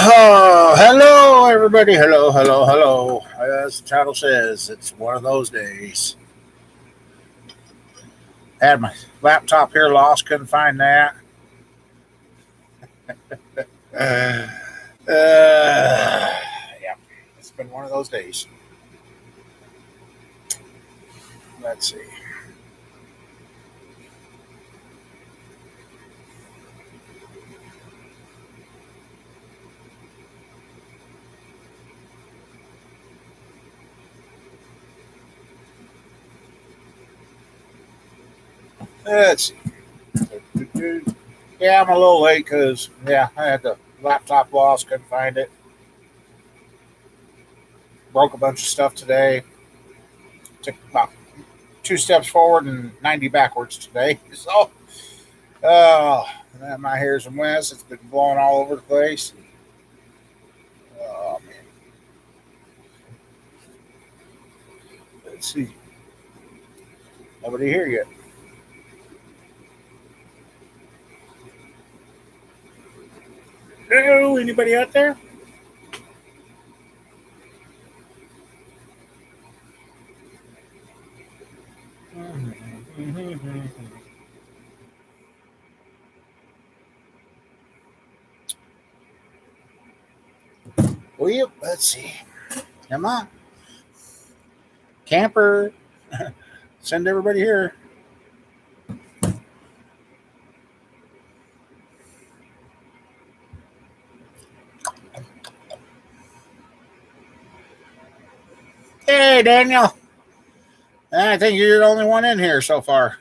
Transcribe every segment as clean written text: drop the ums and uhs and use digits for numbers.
Oh, hello, everybody. Hello, hello, hello. As the title says, it's one of those days. Had my laptop here lost, couldn't find that. Uh, yeah, it's been one of those days. Let's see. Let's see. Yeah, I'm a little late because, yeah, I had the laptop lost, couldn't find it. Broke a bunch of stuff today. Took about 2 steps forward and 90 backwards today. So, uh, my hair's a mess. It's been blowing all over the place. Oh, man. Let's see. Nobody here yet. Hello, anybody out there? Well, let's see. Come on. Camper. Send everybody here. Hey, Daniel. I think you're the only one in here so far.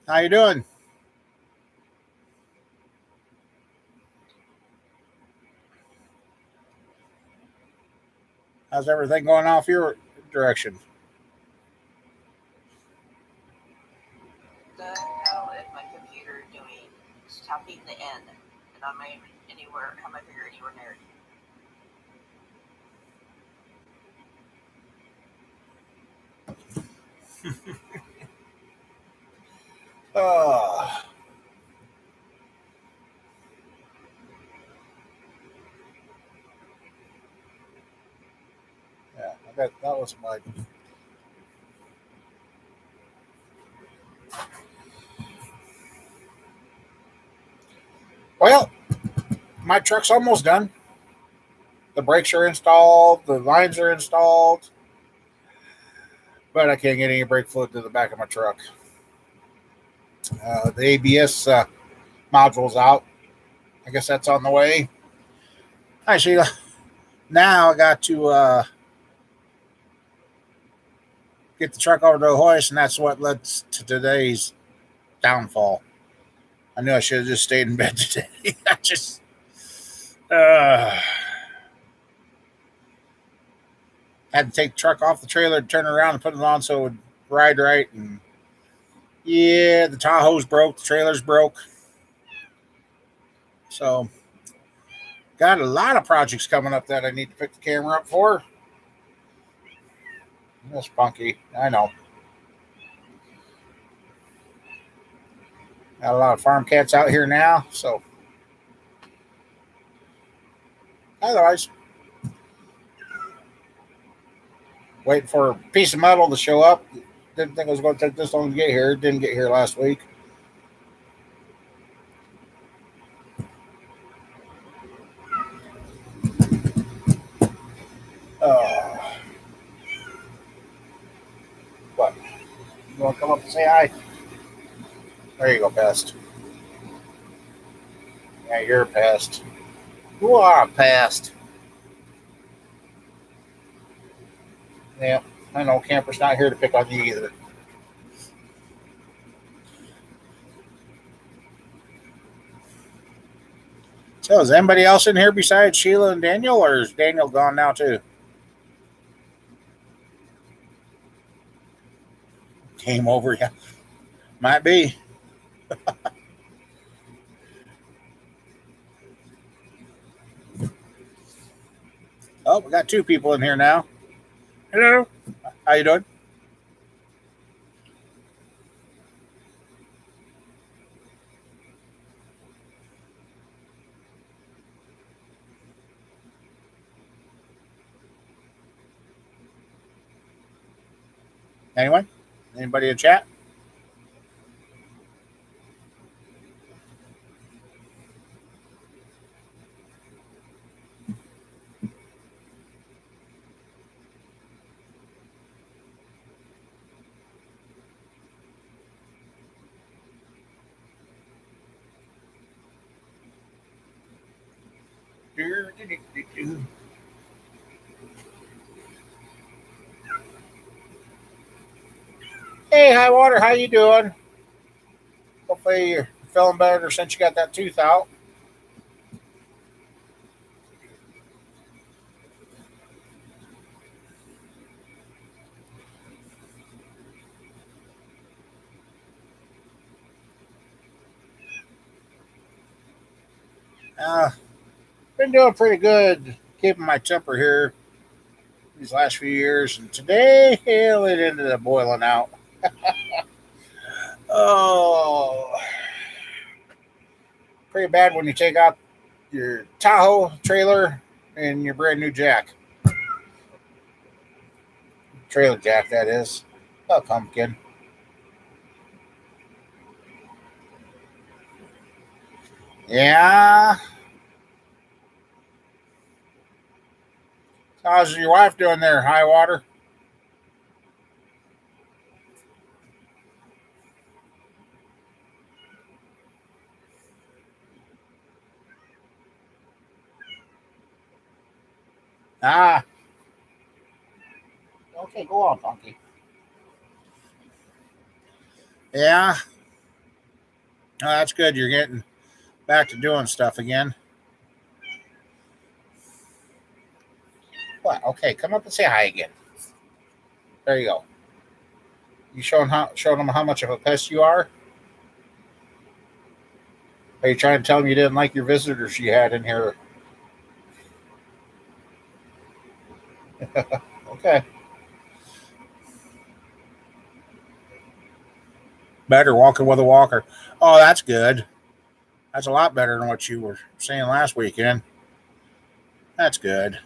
How you doing? How's everything going off your direction? The hell is my computer doing? Stopping the N. And on my anywhere, how my finger anywhere near it. Oh, yeah. I bet that was my. Well, my truck's almost done. The brakes are installed. The lines are installed. But I can't get any brake fluid to the back of my truck. The ABS module's out. I guess that's on the way. Hi, Sheila. Now I got to get the truck over to the hoist, and that's what led to today's downfall. I knew I should have just stayed in bed today. I just had to take the truck off the trailer, turn it around, and put it on so it would ride right. And yeah, the Tahoe's broke, the trailer's broke. So got a lot of projects coming up that I need to pick the camera up for. That's funky. I know. Got a lot of farm cats out here now, so otherwise, waiting for a piece of metal to show up. Didn't think it was going to take this long to get here. It didn't get here last week. Uh, what? You want to come up and say hi? There you go, pest. Yeah, you're a pest. You are a pest. Yeah, I know. Camper's not here to pick on you either. So, is anybody else in here besides Sheila and Daniel, or is Daniel gone now too? Came over, yeah. Might be. Oh, we got two people in here now. Hello. How you doing? Anyone? Anybody in chat? Hey, High Water, how you doing? Hopefully you're feeling better since you got that tooth out. Been doing pretty good keeping my temper here these last few years, and today, hell, it ended up boiling out. Oh, pretty bad when you take out your Tahoe trailer and your brand new jack. Trailer jack, that is. A pumpkin. Yeah. How's your wife doing there, High Water? Ah, okay, go on, Punky. Yeah, oh, that's good. You're getting back to doing stuff again. What? Okay, come up and say hi again. There you go. You showing them how much of a pest you are? Are you trying to tell them you didn't like your visitors you had in here? Okay, better walking with a walker. Oh, that's good. That's a lot better than what you were saying last weekend. That's good.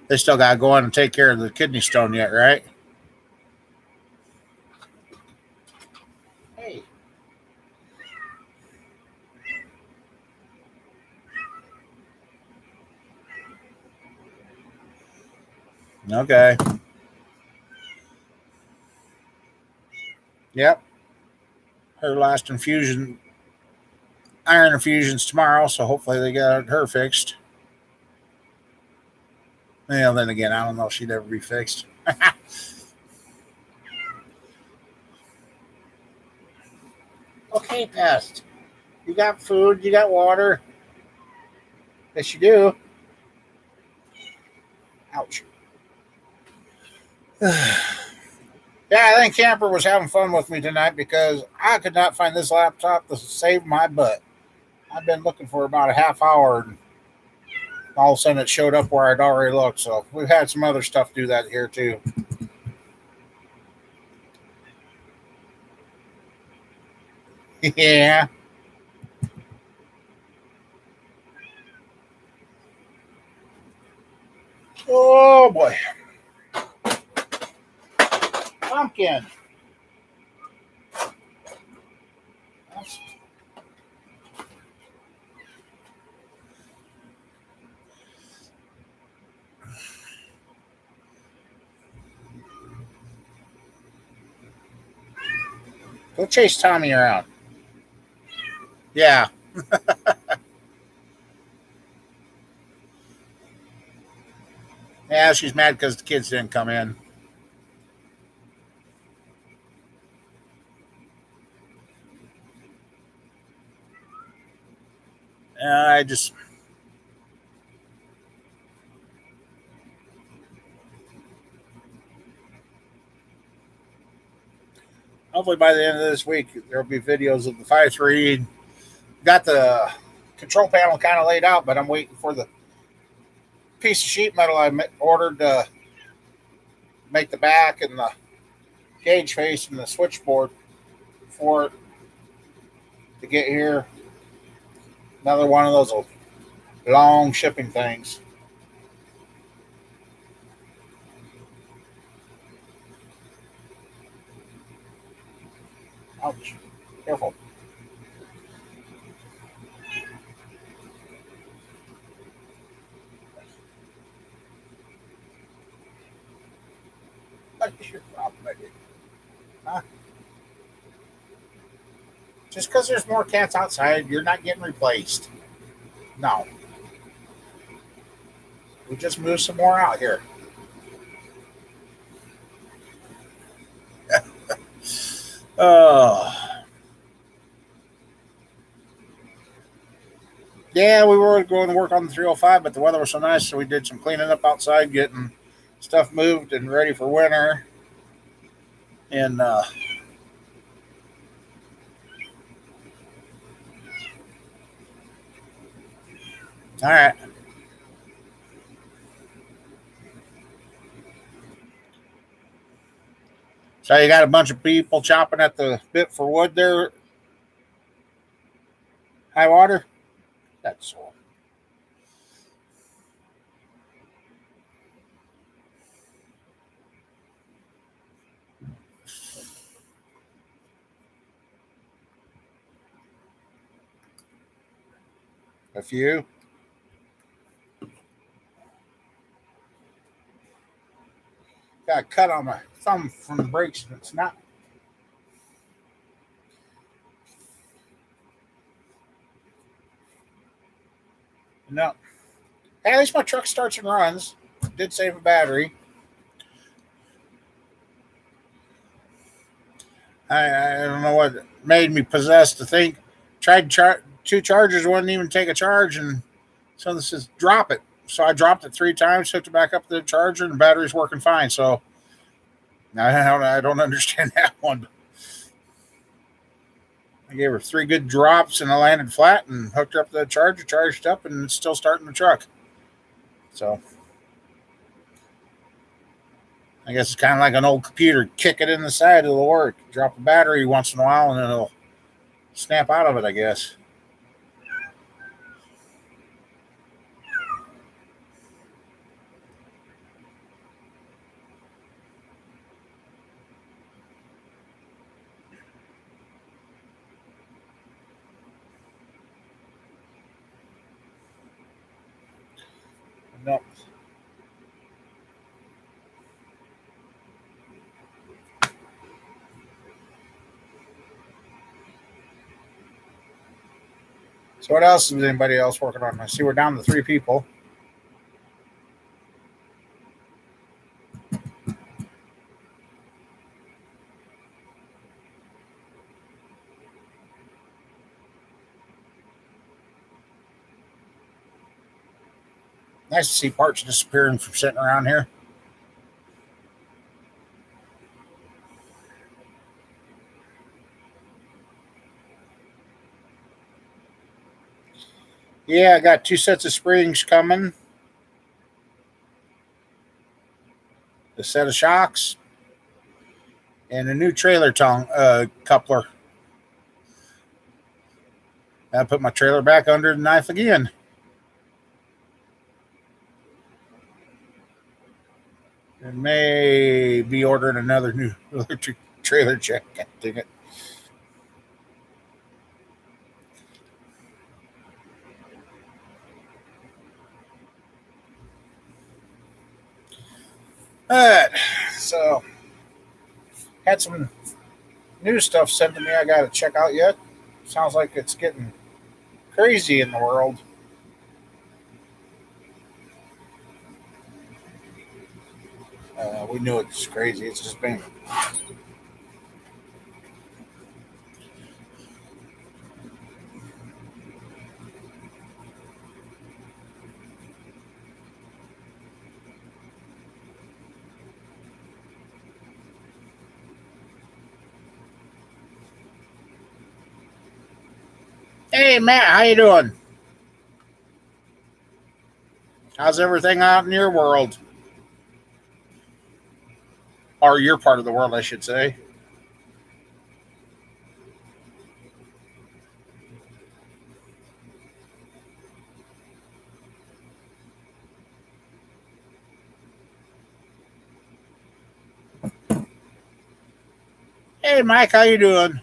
They still got to go in and take care of the kidney stone yet, right? Hey. Okay. Yep. Her last infusion, iron infusions tomorrow, so hopefully they got her fixed. Well, then again, I don't know if she'd ever be fixed. Okay, pest. You got food, you got water. Yes, you do. Ouch. Yeah, I think Camper was having fun with me tonight because I could not find this laptop to save my butt. I've been looking for about a half hour, and all of a sudden it showed up where I'd already looked. So we've had some other stuff do that here too. Yeah. Oh boy. Pumpkin. Go chase Tommy around. Yeah. Yeah, she's mad because the kids didn't come in. I just, hopefully by the end of this week, there'll be videos of the 5.3. Got the control panel kind of laid out, but I'm waiting for the piece of sheet metal I ordered to make the back and the gauge face and the switchboard for it to get here. Another one of those long shipping things. Ouch. Careful. What's your problem, baby? Huh? Just because there's more cats outside, you're not getting replaced. No. We just moved some more out here. Oh. Yeah, we were going to work on the 305, but the weather was so nice, so we did some cleaning up outside, getting stuff moved and ready for winter. And all right. So you got a bunch of people chopping at the bit for wood there, high water? That's all. A few. Got a cut on my thumb from the brakes, and it's not. No. Hey, at least my truck starts and runs. Did save a battery. I don't know what made me possessed to think. Tried two chargers, wouldn't even take a charge, and so this says drop it. So I dropped it 3 times, hooked it back up to the charger, and the battery's working fine. So I don't understand that one. I gave her 3 good drops, and I landed flat and hooked her up to the charger, charged up, and it's still starting the truck. So I guess it's kind of like an old computer. Kick it in the side, it'll work. Drop the battery once in a while, and it'll snap out of it, I guess. No. So what else is anybody else working on? I see we're down to 3 people. Nice to see parts disappearing from sitting around here. Yeah, I got 2 sets of springs coming. A set of shocks and a new trailer tongue coupler. I put my trailer back under the knife again. And may be ordering another new electric trailer check. Dang it. All right. So had some new stuff sent to me I got to check out yet. Sounds like it's getting crazy in the world. We knew it's crazy. It's just been. Hey, Matt, how you doing? How's everything out in your world? Or your part of the world, I should say. Hey, Mike, how you doing?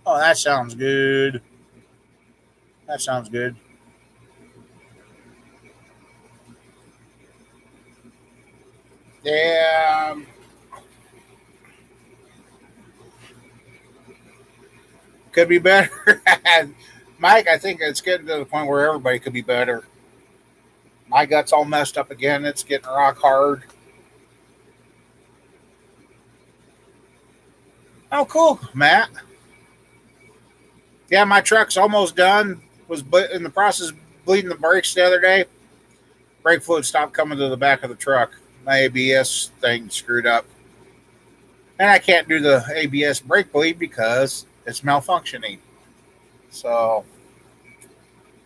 Oh, that sounds good. That sounds good. Yeah, could be better. Mike, I think it's getting to the point where everybody could be better. My gut's all messed up again. It's getting rock hard. Oh, cool, Matt. Yeah, my truck's almost done. Was in the process of bleeding the brakes the other day. Brake fluid stopped coming to the back of the truck. My ABS thing screwed up. And I can't do the ABS brake bleed because it's malfunctioning. So,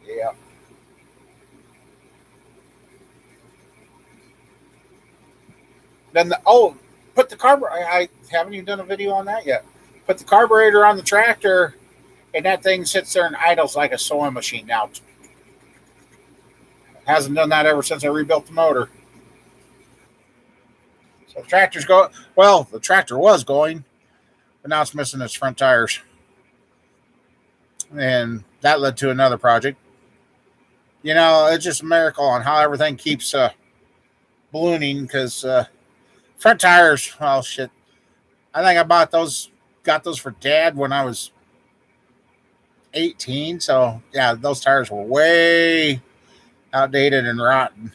yeah. Then put the carburetor. I haven't even done a video on that yet. Put the carburetor on the tractor, and that thing sits there and idles like a sewing machine now. Hasn't done that ever since I rebuilt the motor. So the tractor's going. Well, the tractor was going, but now it's missing its front tires, and that led to another project. It's just a miracle on how everything keeps ballooning because front tires. Well, shit. I think I got those for Dad when I was 18. So yeah, those tires were way outdated and rotten.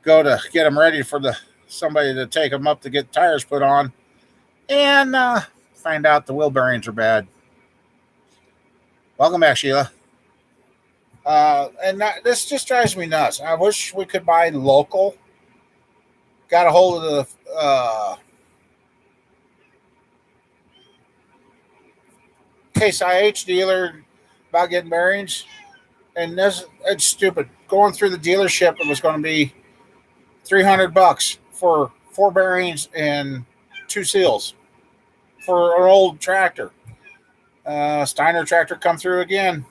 Go to get them ready for somebody to take them up to get tires put on, and find out the wheel bearings are bad. Welcome back, Sheila. This just drives me nuts. I wish we could buy local. Got a hold of the Case IH dealer about getting bearings, and it's stupid. Going through the dealership, it was going to be $300 for 4 bearings and 2 seals for an old tractor. Steiner tractor come through again.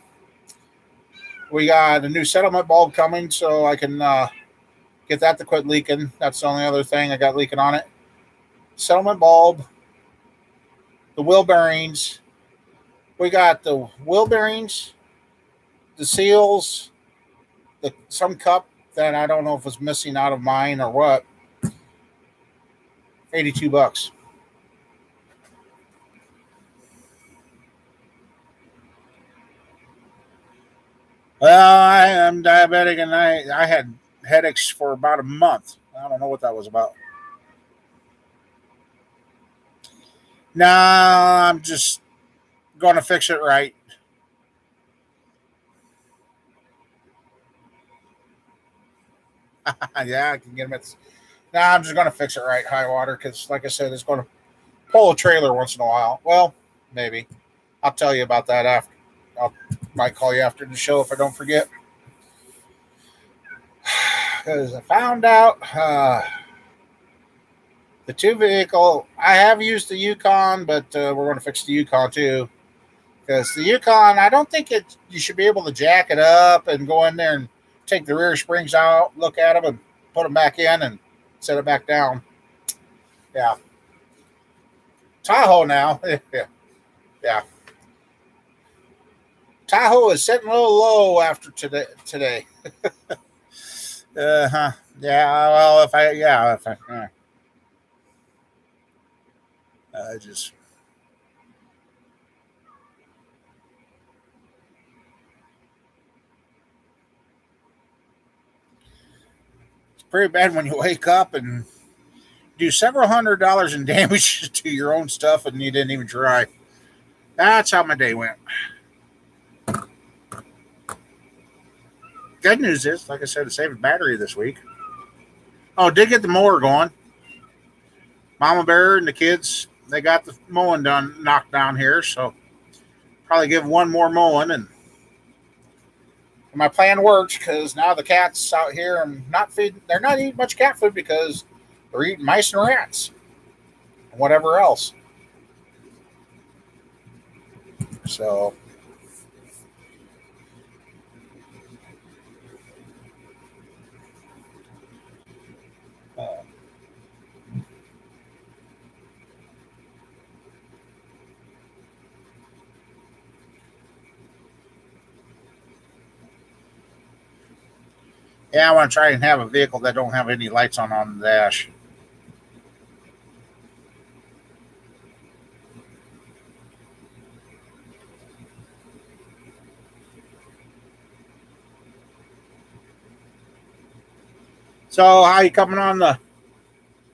We got a new settlement bulb coming, so I can get that to quit leaking. That's the only other thing I got leaking on it. Settlement bulb, the wheel bearings. We got the wheel bearings, the seals, some cup that I don't know if was missing out of mine or what. $82. Well, I am diabetic, and I had headaches for about a month. I don't know what that was about. Nah, I'm just going to fix it right. Yeah, I can get them at. Nah, I'm just going to fix it right, high water, because like I said, it's going to pull a trailer once in a while. Well, maybe. I'll tell you about that after. I might call you after the show if I don't forget. Because I found out the two vehicle. I have used the Yukon, but we're going to fix the Yukon too. Because the Yukon, I don't think you should be able to jack it up and go in there and take the rear springs out, look at them, and put them back in and set it back down. Yeah. Tahoe now. Yeah. Yeah. Tahoe is sitting a little low after today. Uh-huh. Yeah, well, if I, just, it's pretty bad when you wake up and do several $100s in damage to your own stuff and you didn't even try. That's how my day went. Good news is, like I said, it saved battery this week. Oh, did get the mower going. Mama Bear and the kids they got the mowing done, knocked down here, so probably give one more mowing, and my plan works because now the cats out here and not feeding. They're not eating much cat food because they're eating mice and rats and whatever else. So uh, yeah, I want to try and have a vehicle that don't have any lights on the dash. So how you coming on the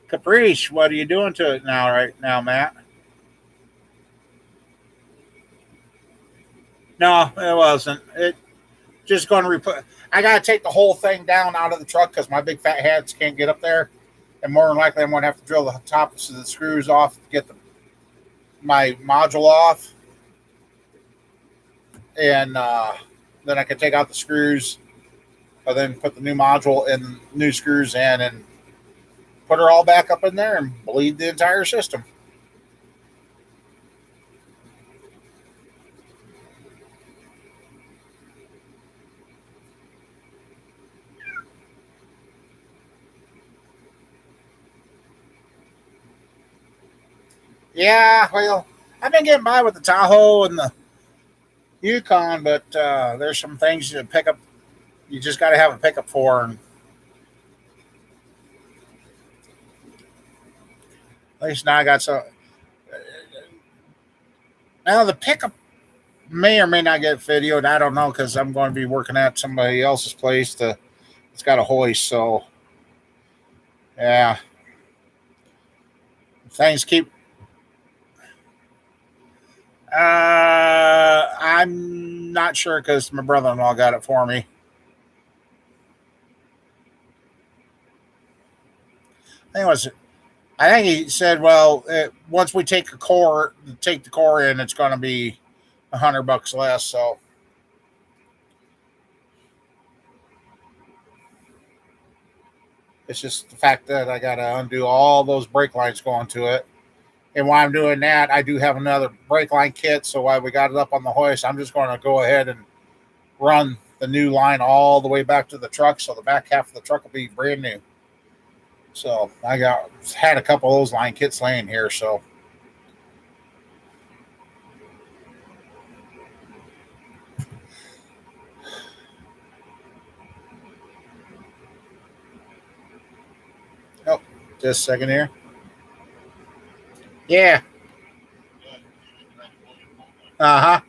Caprice? What are you doing to it now? Right now, Matt? No, it wasn't. It just going to replace. I got to take the whole thing down out of the truck because my big fat hands can't get up there, and more than likely I'm going to have to drill the tops of the screws off to get my module off, and then I can take out the screws, and then put the new module and new screws in, and put her all back up in there and bleed the entire system. Yeah, well, I've been getting by with the Tahoe and the Yukon, but there's some things you pick up. You just got to have a pickup for, and at least now I got some. Now the pickup may or may not get videoed. I don't know because I'm going to be working at somebody else's place. It's got a hoist, so yeah, things keep. I'm not sure because my brother-in-law got it for me. I think it was. I think he said, "Well, once we take the core in, it's going to be $100 less." So it's just the fact that I got to undo all those brake lines going to it. And while I'm doing that, I do have another brake line kit. So while we got it up on the hoist, I'm just going to go ahead and run the new line all the way back to the truck. So the back half of the truck will be brand new. So I got had a couple of those line kits laying here. So oh, just a second here. Yeah. Uh huh.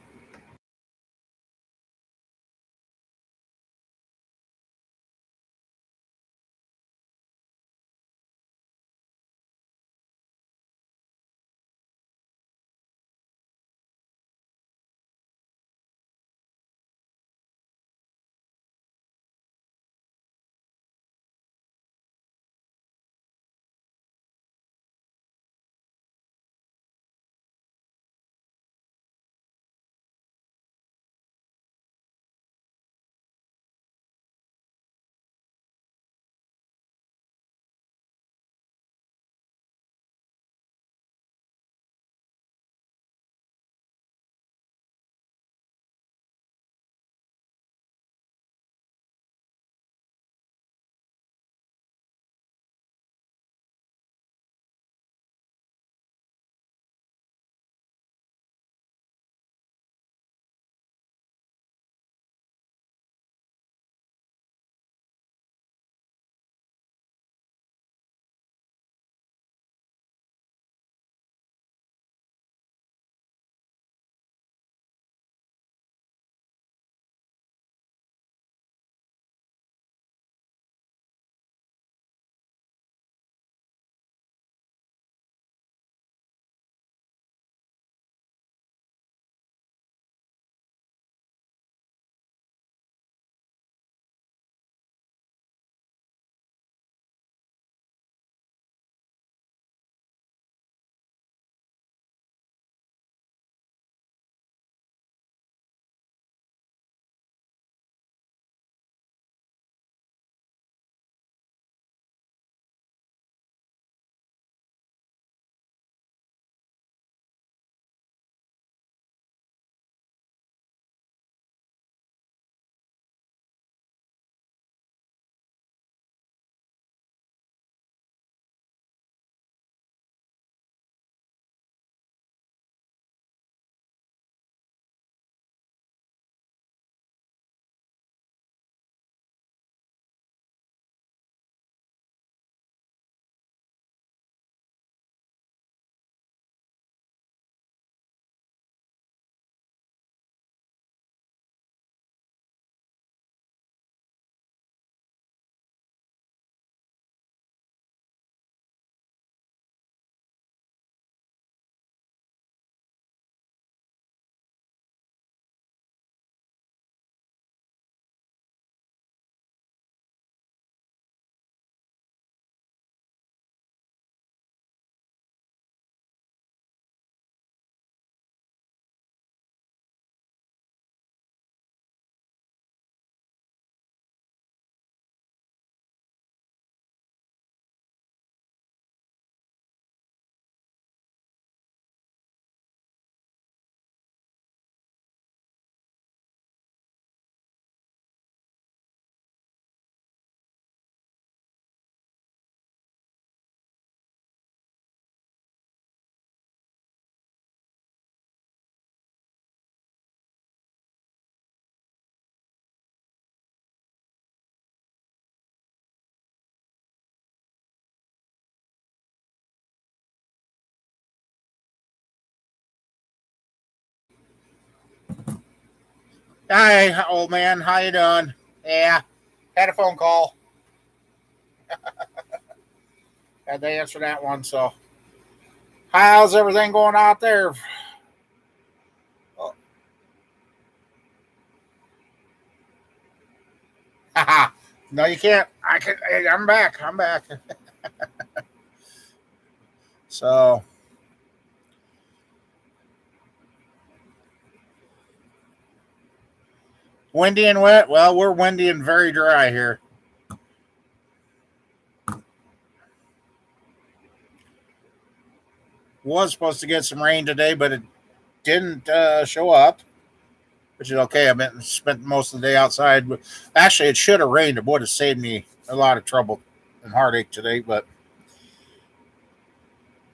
Hi, old man. How you doing? Yeah, had a phone call. Had to answer that one. So, how's everything going out there? Oh, haha. No, you can't. I can. I'm back. I'm back. So, windy and wet. Well, we're windy and very dry here. Was supposed to get some rain today, but it didn't show up, which is okay. I've been spent most of the day outside. But actually, it should have rained. It would have saved me a lot of trouble and heartache today. But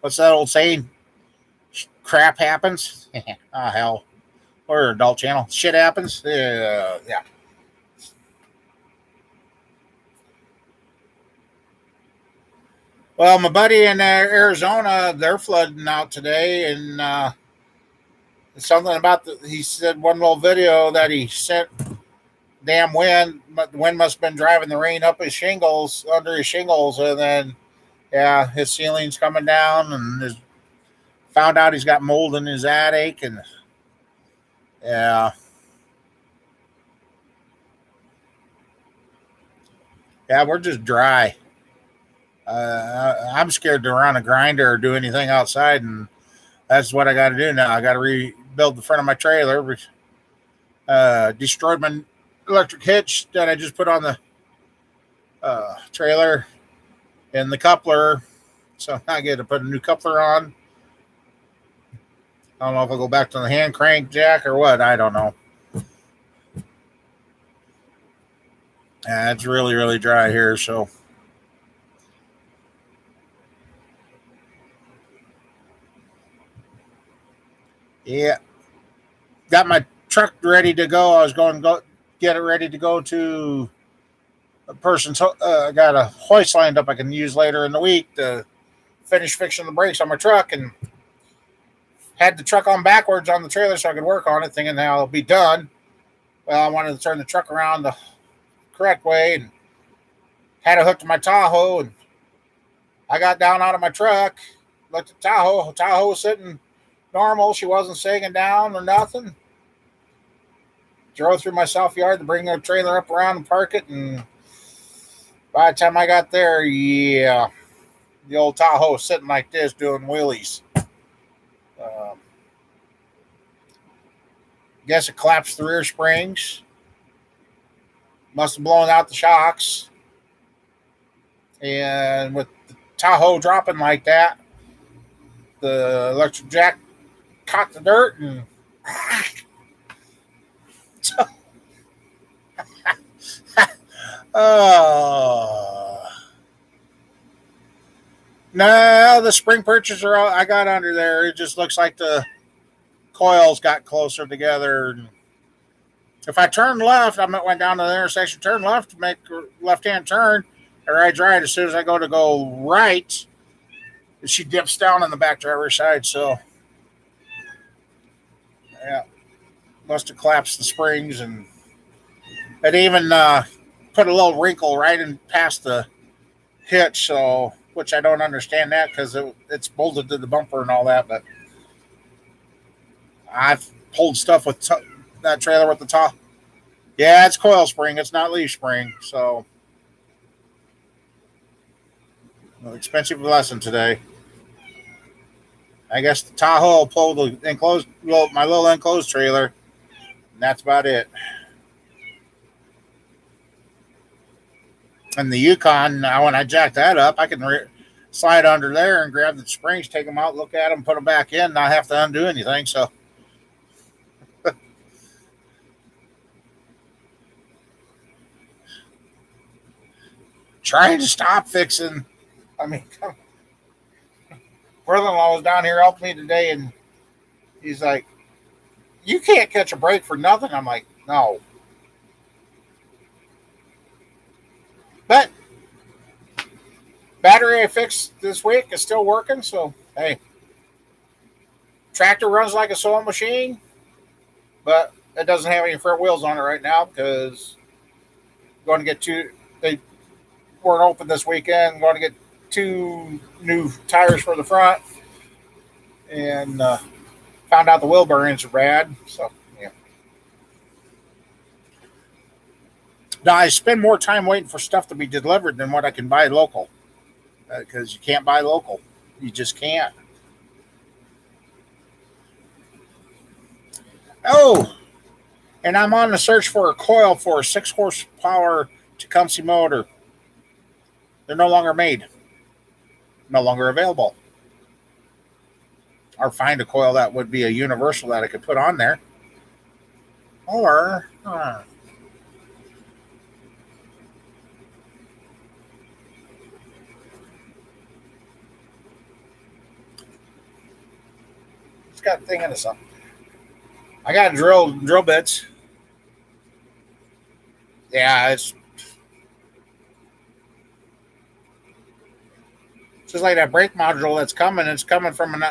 what's that old saying? Crap happens. Oh hell, or adult channel. Shit happens. Yeah. Well, my buddy in Arizona, they're flooding out today, and something about he said one little video that he sent. Damn wind, but the wind must have been driving the rain up his shingles, under his shingles, and then yeah, his ceiling's coming down, and found out he's got mold in his attic, and yeah, yeah, we're just dry. I'm scared to run a grinder or do anything outside, and that's what I got to do now. I got to rebuild the front of my trailer. Destroyed my electric hitch that I just put on the trailer and the coupler, so I get to put a new coupler on. I don't know if I'll go back to the hand crank jack or what. I don't know. It's really, really dry here, so yeah, got my truck ready to go. I was going to go get it ready to go to a person's. Got a hoist lined up I can use later in the week to finish fixing the brakes on my truck, and had the truck on backwards on the trailer so I could work on it, thinking now it'll be done. Well, I wanted to turn the truck around the correct way and had it hooked to my Tahoe, and I got down out of my truck, looked at Tahoe. Tahoe was sitting normal. She wasn't sagging down or nothing. Drove through my south yard to bring the trailer up around and park it, and by the time I got there, yeah, the old Tahoe was sitting like this doing wheelies. Um, guess it collapsed the rear springs. Must have blown out the shocks. And with the Tahoe dropping like that, the electric jack caught the dirt and oh no, the spring purchase I got under there. It just looks like the coils got closer together. If I turn left, I went down to the intersection, turn left to make a left-hand turn, or I right. As soon as I go right, she dips down on the back driver's side. So yeah, must have collapsed the springs, and it even put a little wrinkle right in past the hitch. So which I don't understand that because it's bolted to the bumper and all that. But I've pulled stuff with that trailer with the top. Yeah, it's coil spring. It's not leaf spring. So expensive lesson today. I guess the Tahoe will pull the enclosed, my little enclosed trailer, and that's about it. And the Yukon, now when I jack that up, I can slide under there and grab the springs, take them out, look at them, put them back in, not have to undo anything. So trying to stop fixing. I mean, brother-in-law was down here helping me today, and he's like, "You can't catch a break for nothing." I'm like, "No," but battery I fixed this week is still working. So hey, tractor runs like a sewing machine, but it doesn't have any front wheels on it right now because going to get two. They weren't open this weekend. Going to get two new tires for the front, and found out the wheel bearings are bad. So yeah, now I spend more time waiting for stuff to be delivered than what I can buy local because you can't buy local. You just can't. Oh, and I'm on the search for a coil for a 6 horsepower Tecumseh motor. They're no longer made, no longer available. Or find a coil that would be a universal that I could put on there. Or, it's got a thing in it something. I got drill bits. Yeah, it's just like that brake module that's coming. It's coming from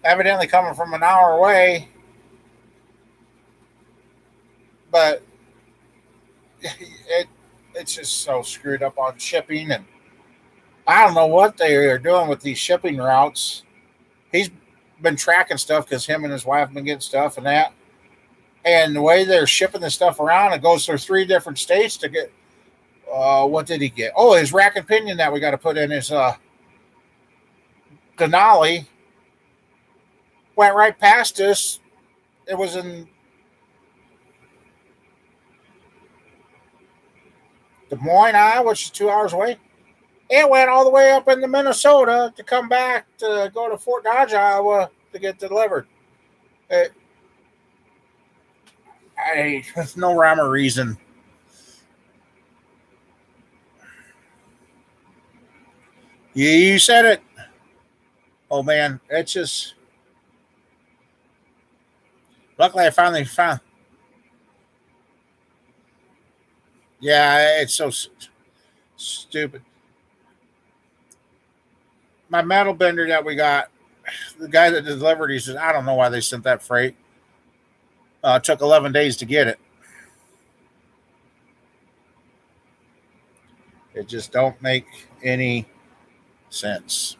evidently coming from an hour away, but it's just so screwed up on shipping, and I don't know what they are doing with these shipping routes. He's been tracking stuff because him and his wife have been getting stuff and that. And the way they're shipping the stuff around, it goes through 3 different states to get. What did he get? Oh, his rack and pinion that we got to put in his Denali went right past us. It was in Des Moines, Iowa, which is 2 hours away. It went all the way up into Minnesota to come back to go to Fort Dodge, Iowa to get delivered. There's no rhyme or reason. You said it. Oh man, it's just. Luckily, I finally found. Yeah, it's so stupid. My metal bender that we got, the guy that delivered, he says, I don't know why they sent that freight. It took 11 days to get it. It just don't make any sense.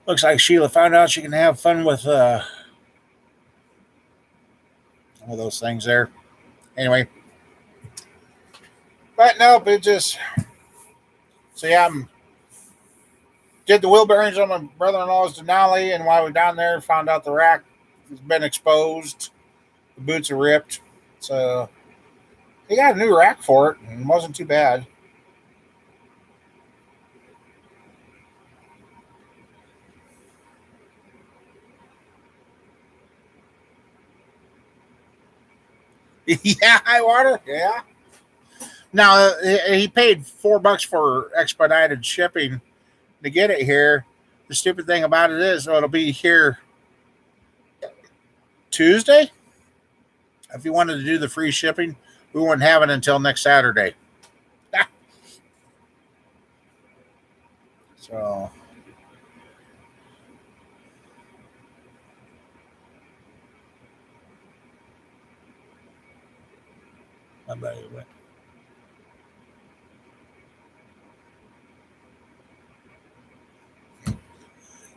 Looks like Sheila found out she can have fun with all those things there. Anyway, but nope, it just. So yeah, did the wheel bearings on my brother-in-law's Denali, and while we were down there, found out the rack has been exposed. The boots are ripped. So he got a new rack for it, and it wasn't too bad. Yeah, high water. Yeah. Now he paid $4 for expedited shipping to get it here. The stupid thing about it is, it'll be here Tuesday. If you wanted to do the free shipping, we wouldn't have it until next Saturday. So.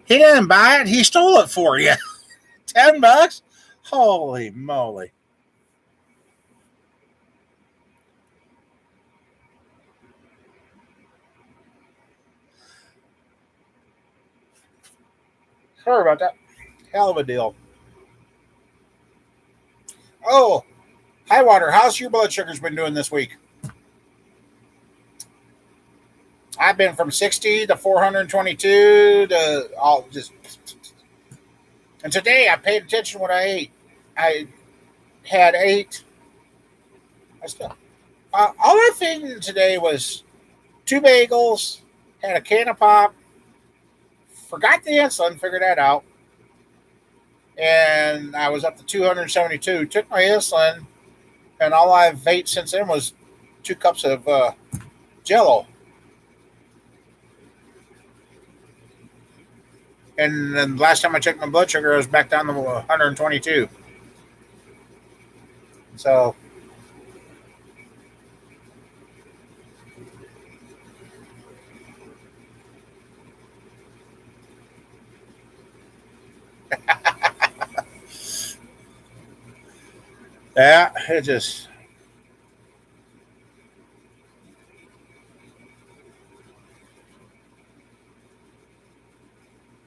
He didn't buy it. He stole it for you. $10? Holy moly. Sorry about that. Hell of a deal. Oh, high water. How's your blood sugars been doing this week? I've been from 60 to 422 to all just. And today I paid attention to what I ate. I had 8. I still. All I ate today was 2 bagels, had a can of pop, forgot the insulin, figured that out, and I was up to 272. Took my insulin, and all I've ate since then was 2 cups of Jello. And then last time I checked my blood sugar, I was back down to 122. So, yeah, it just.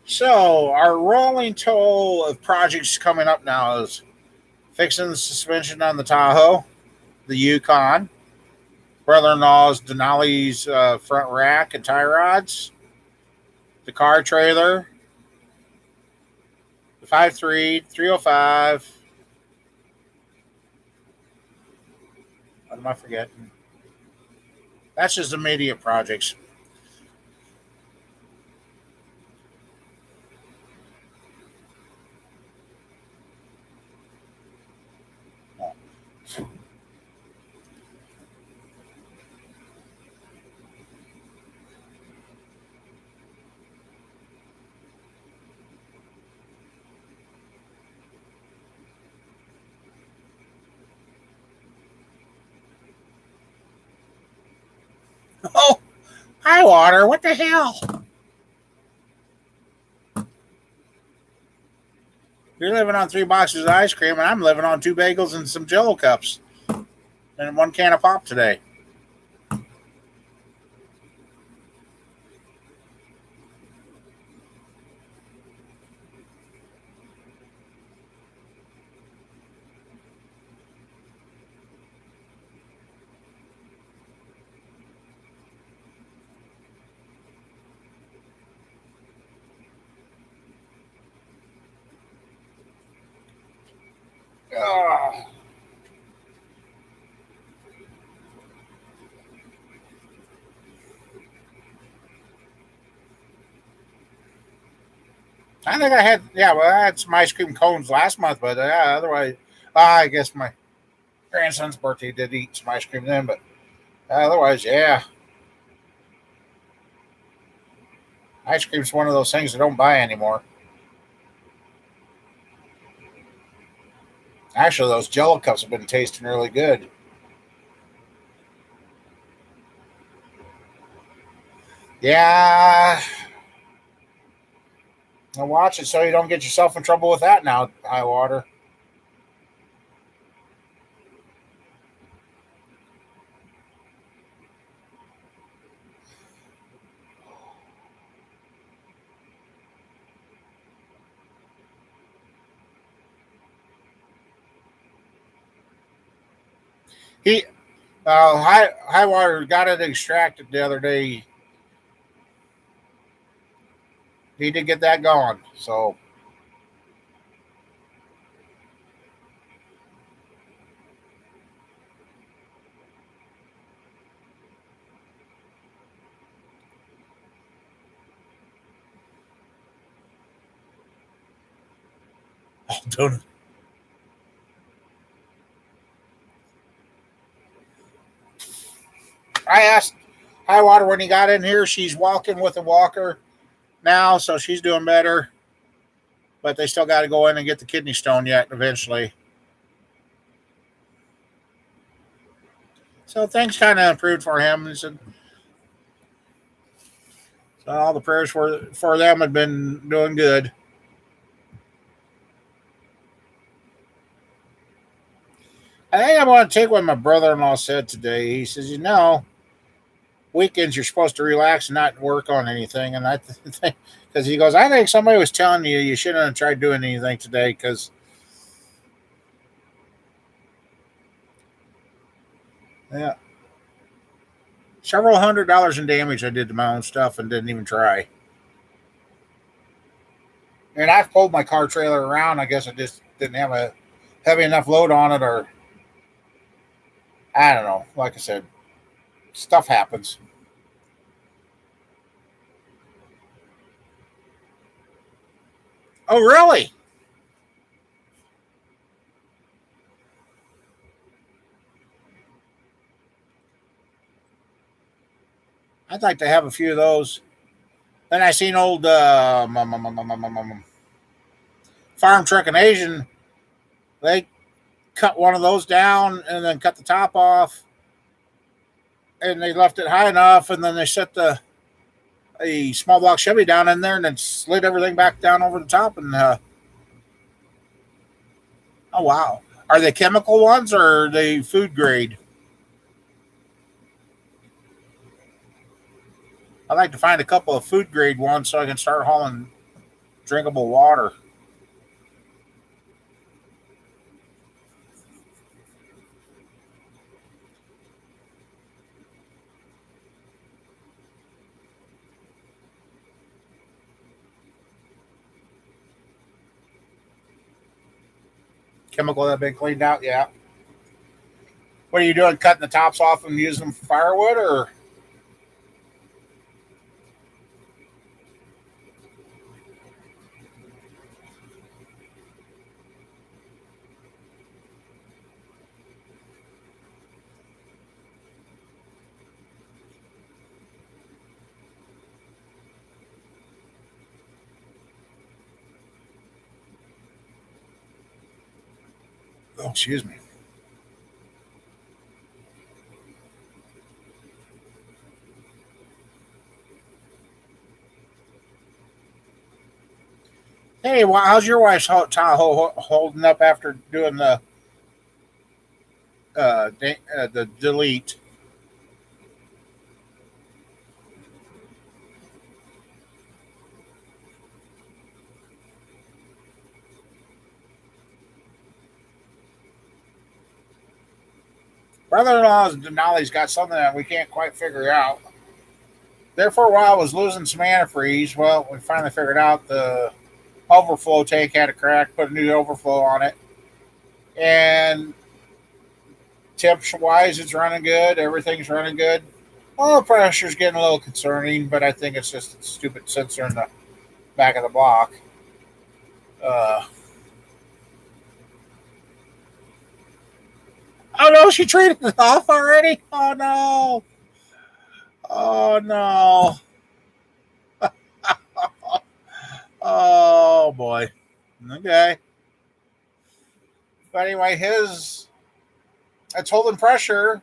So, our rolling total of projects coming up now is fixing the suspension on the Tahoe, the Yukon, brother-in-law's Denali's front rack and tie rods, the car trailer, the 5.3, 305. What am I forgetting? That's just immediate projects. Oh, hi, water. What the hell? You're living on 3 boxes of ice cream, and I'm living on 2 bagels and some Jello cups and 1 can of pop today. Oh, I think I had, yeah, well, I had some ice cream cones last month, but otherwise, I guess my grandson's birthday did eat some ice cream then, but otherwise, yeah, ice cream's one of those things I don't buy anymore. Actually, those Jello cups have been tasting really good. Yeah, now watch it so you don't get yourself in trouble with that now, high water. He, high water got it extracted the other day. He did get that going. So, don't. I asked high water when he got in here. She's walking with a walker now, so she's doing better. But they still got to go in and get the kidney stone yet eventually. So things kind of improved for him. He said, so all the prayers for them had been doing good. I think I'm going to take what my brother-in-law said today. He says, weekends you're supposed to relax and not work on anything. And I think, because he goes, I think somebody was telling you shouldn't have tried doing anything today because, yeah, several $100s in damage I did to my own stuff and didn't even try. And I've pulled my car trailer around. I guess I just didn't have a heavy enough load on it, or I don't know. Like I said, stuff happens. Oh, really? I'd like to have a few of those. Then I seen old farm truck and Asian. They cut one of those down and then cut the top off, and they left it high enough, and then they set a small block Chevy down in there and then slid everything back down over the top. And oh wow, are they chemical ones or are they food grade? I'd like to find a couple of food grade ones so I can start hauling drinkable water. Chemical that have been cleaned out, yeah. What are you doing? Cutting the tops off and using them for firewood, or oh, excuse me. Hey, how's your wife's Tahoe holding up after doing the delete? Brother-in-law's Denali's got something that we can't quite figure out. There for a while was losing some antifreeze. Well, we finally figured out the overflow tank had a crack. Put a new overflow on it, and temperature wise, it's running good. Everything's running good. Oil pressure's getting a little concerning, but I think it's just a stupid sensor in the back of the block. Uh, oh no, she traded it off already. Oh no. Oh no. Oh boy. Okay. But anyway, his it's holding pressure,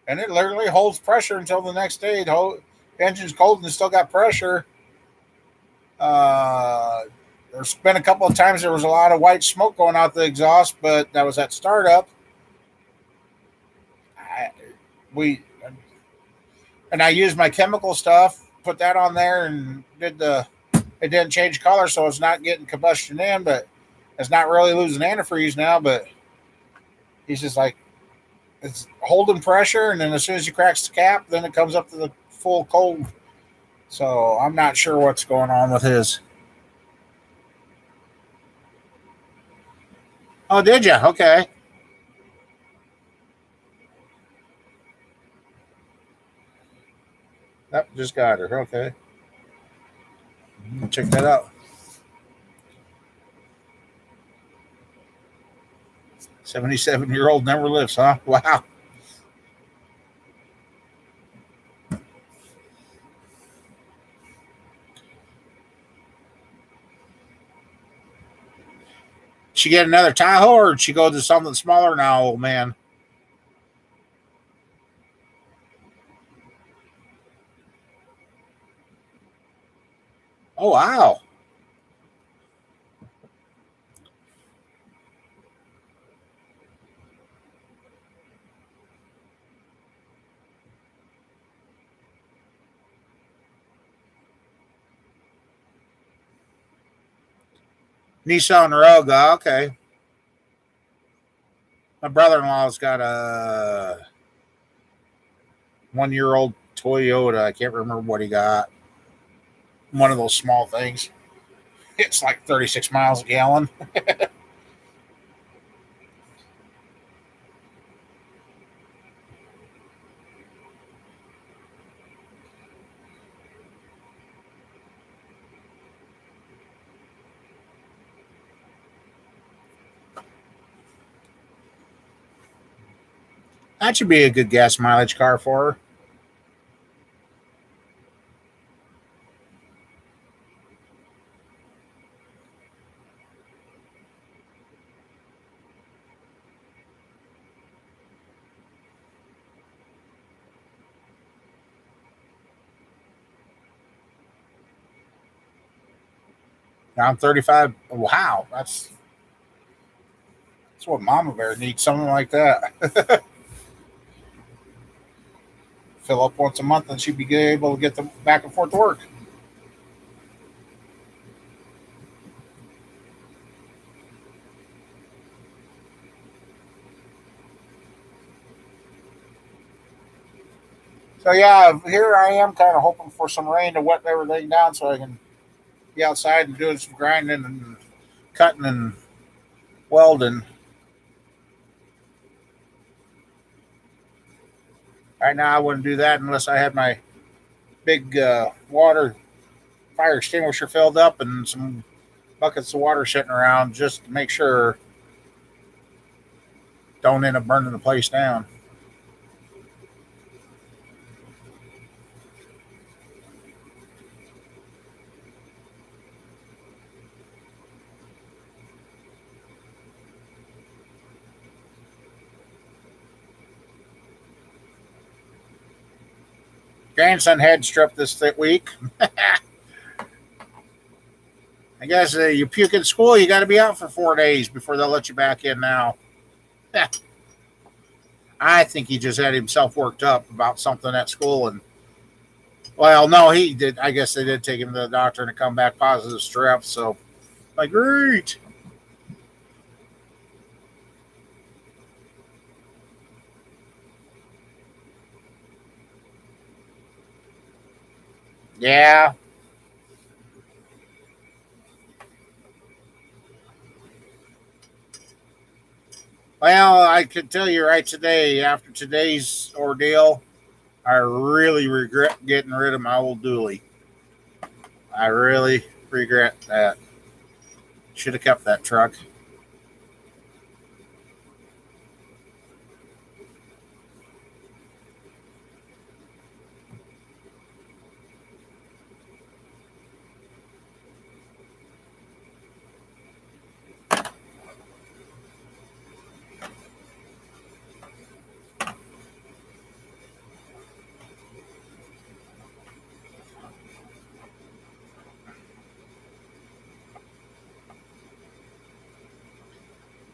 and it literally holds pressure until the next day. The engine's cold and it's still got pressure. Uh, there's been a couple of times there was a lot of white smoke going out the exhaust, but that was at startup. I, we and I used my chemical stuff, put that on there, and did the. It didn't change color, so it's not getting combustion in, but it's not really losing antifreeze now. But he's just like it's holding pressure, and then as soon as he cracks the cap, then it comes up to the full cold. So I'm not sure what's going on with his. Oh, did you? Okay. Yep, just got her. Okay. Check that out. 77-year-old never lives, huh? Wow. She get another Tahoe, or did she go to something smaller now, old man? Oh, wow. Nissan Rogue. Okay. My brother-in-law's got a 1-year-old Toyota. I can't remember what he got. One of those small things. It's like 36 miles a gallon. That should be a good gas mileage car for her. I'm 35. Wow, that's what Mama Bear needs, something like that. Fill up once a month, and she'd be able to get them back and forth to work. So yeah, here I am, kind of hoping for some rain to wet everything down, so I can be outside and doing some grinding and cutting and welding. Right now, I wouldn't do that unless I had my big water fire extinguisher filled up and some buckets of water sitting around, just to make sure don't end up burning the place down. Grandson had strep this week. I guess you puke in school, you got to be out for 4 days before they'll let you back in now. I think he just had himself worked up about something at school, and well, no, he did. I guess they did take him to the doctor and it come back positive strep. So, like, great. Yeah. Well, I can tell you right today, after today's ordeal, I really regret getting rid of my old dually. I really regret that. Should have kept that truck.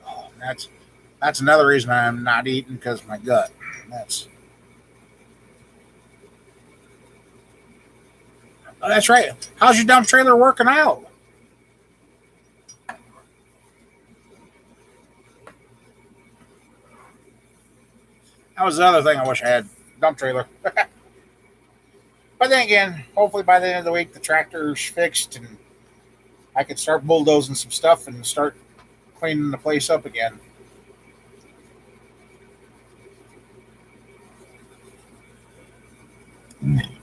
Oh, that's another reason I'm not eating, because of my gut. That's that's right. How's your dump trailer working out? That was the other thing I wish I had. Dump trailer. But then again, hopefully by the end of the week the tractor's fixed and I could start bulldozing some stuff and start cleaning the place up again.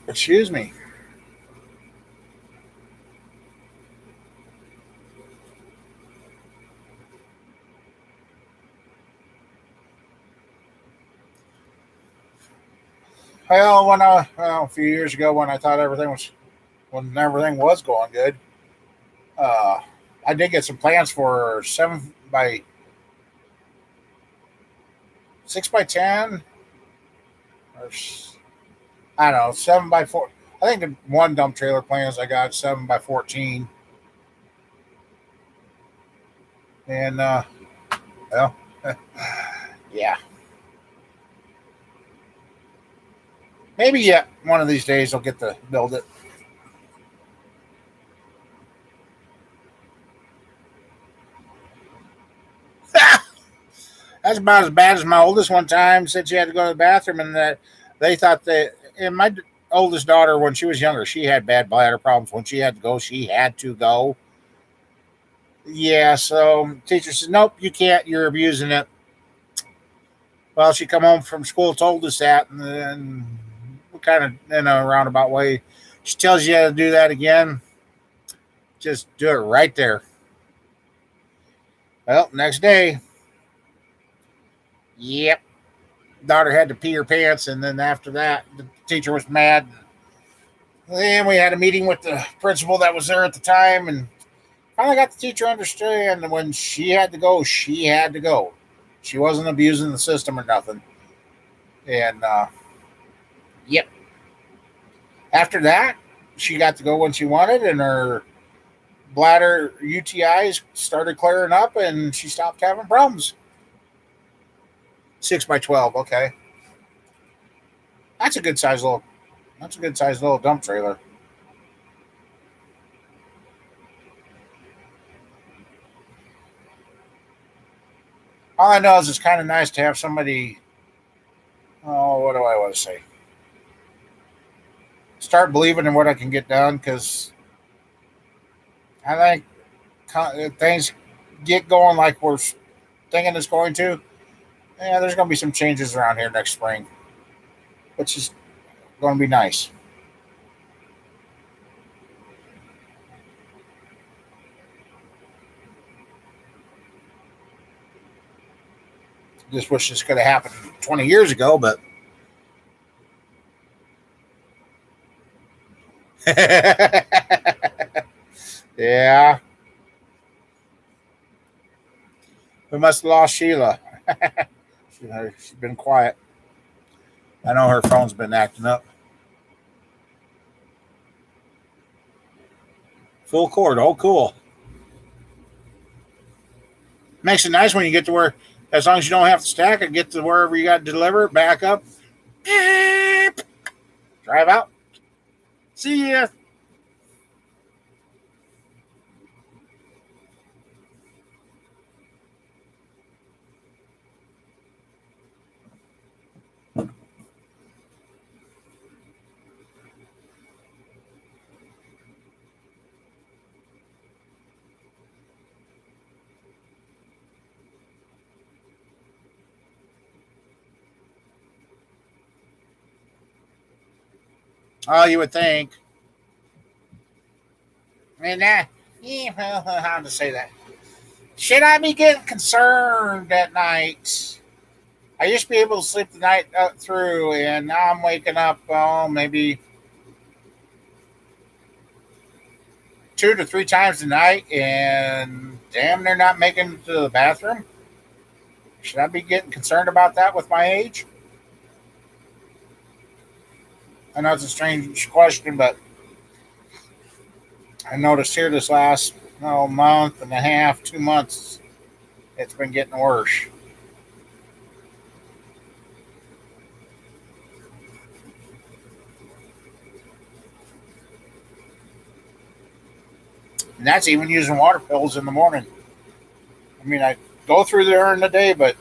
Excuse me. Well, a few years ago when I thought when everything was going good, uh, I did get some plans for 7 by 6 by 10, or I don't know, 7 by 4. I think the one dump trailer plans I got 7 by 14, and well, yeah, maybe yeah, one of these days I'll get to build it. That's about as bad as my oldest one time said she had to go to the bathroom, and that they thought that. And my oldest daughter, when she was younger, she had bad bladder problems. When she had to go, she had to go. Yeah, so teacher says, "Nope, you can't. You're abusing it." Well, she come home from school, told us that, and then kind of in a roundabout way, she tells you how to do that again. Just do it right there. Well, next day, yep, daughter had to pee her pants, and then after that, the teacher was mad. And we had a meeting with the principal that was there at the time, and finally got the teacher to understand that when she had to go, she had to go. She wasn't abusing the system or nothing. And yep, after that, she got to go when she wanted, and her bladder UTIs started clearing up, and she stopped having problems. 6x12. Okay, that's a good size little. That's a good size little dump trailer. All I know is it's kind of nice to have somebody. Oh, what do I want to say? Start believing in what I can get done, because I think if things get going like we're thinking it's going to. Yeah, there's going to be some changes around here next spring, which is going to be nice. Just wish this could have happened 20 years ago, but yeah, we must have lost Sheila. She's been quiet. I know her phone's been acting up. Full cord. Oh, cool. Makes it nice when you get to where, as long as you don't have to stack it, get to wherever you got to deliver, back up, drive out. See ya. Oh, you would think. And that, how to say that? Should I be getting concerned at night? I used to be able to sleep the night through, and now I'm waking up, maybe 2 to 3 times a night, and damn, they're not making it to the bathroom. Should I be getting concerned about that with my age? I know it's a strange question, but I noticed here this last month and a half, 2 months, it's been getting worse. And that's even using water pills in the morning. I mean, I go through there in the day, but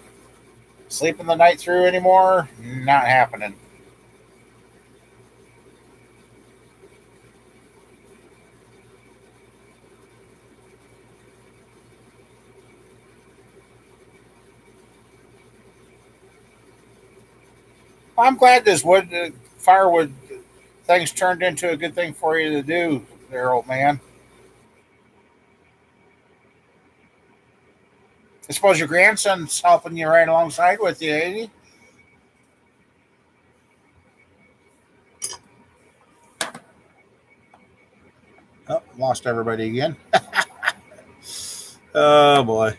sleeping the night through anymore, not happening. I'm glad this firewood thing's turned into a good thing for you to do there, old man. I suppose your grandson's helping you right alongside with you, ain't he? Oh, lost everybody again. Oh boy.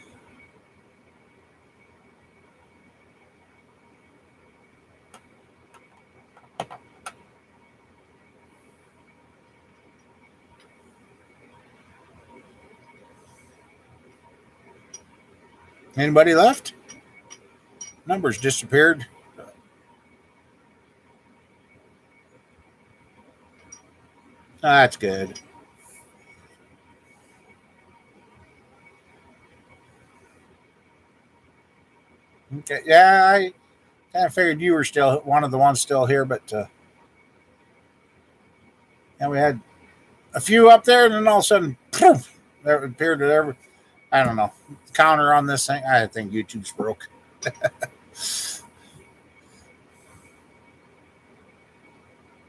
Anybody left? Numbers disappeared. That's good. Okay. Yeah, I kind of figured you were still one of the ones still here, but yeah, we had a few up there, and then all of a sudden, poof, there appeared to every. I don't know, counter on this thing. I think YouTube's broke.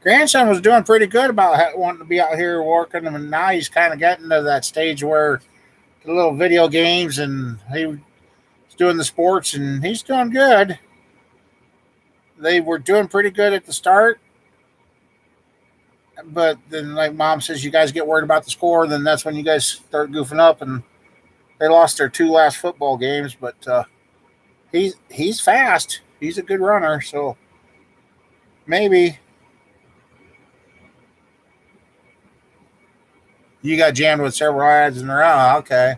Grandson was doing pretty good about wanting to be out here working, and now he's kind of getting to that stage where the little video games, and he's doing the sports, and he's doing good. They were doing pretty good at the start, but then, like mom says, you guys get worried about the score, then that's when you guys start goofing up, and they lost their 2 last football games. But he's fast. He's a good runner, so maybe You got jammed with several ads in a row. Okay.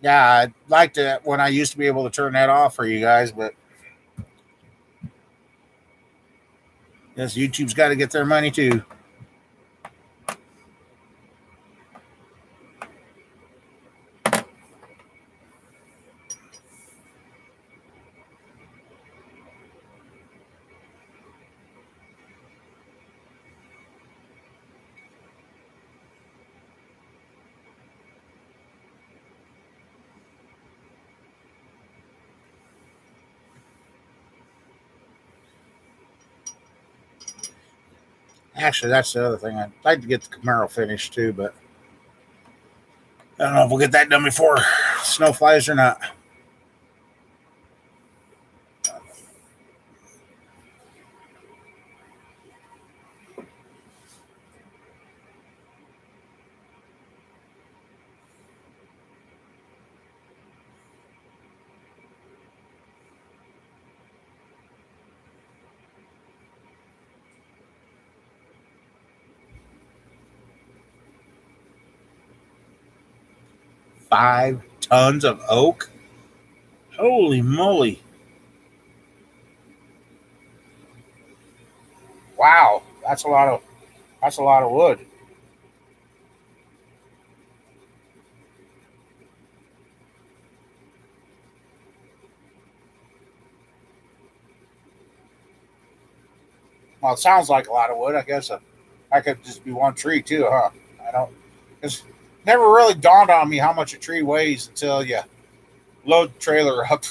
Yeah, I'd like to when I used to be able to turn that off for you guys, but yes, YouTube's got to get their money too. Actually, that's the other thing. I'd like to get the Camaro finished too, but I don't know if we'll get that done before snow flies or not. Five tons of oak. Holy moly! Wow, that's a lot of wood. Well, it sounds like a lot of wood. I guess I could just be one tree too, huh? I don't. It's never really dawned on me how much a tree weighs until you load the trailer up.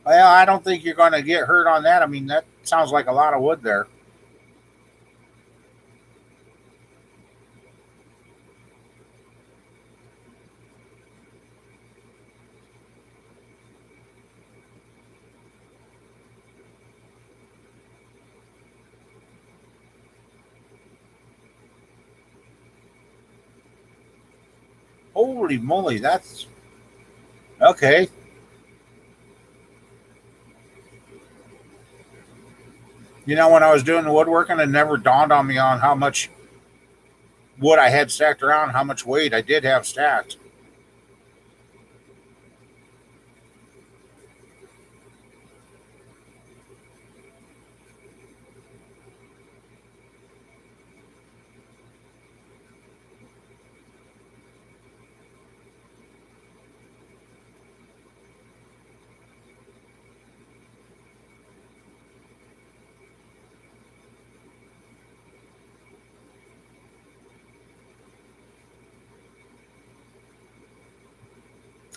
Well, I don't think you're going to get hurt on that. I mean, that sounds like a lot of wood there. Holy moly, that's okay. You know, when I was doing the woodworking, it never dawned on me on how much wood I had stacked around, how much weight I did have stacked.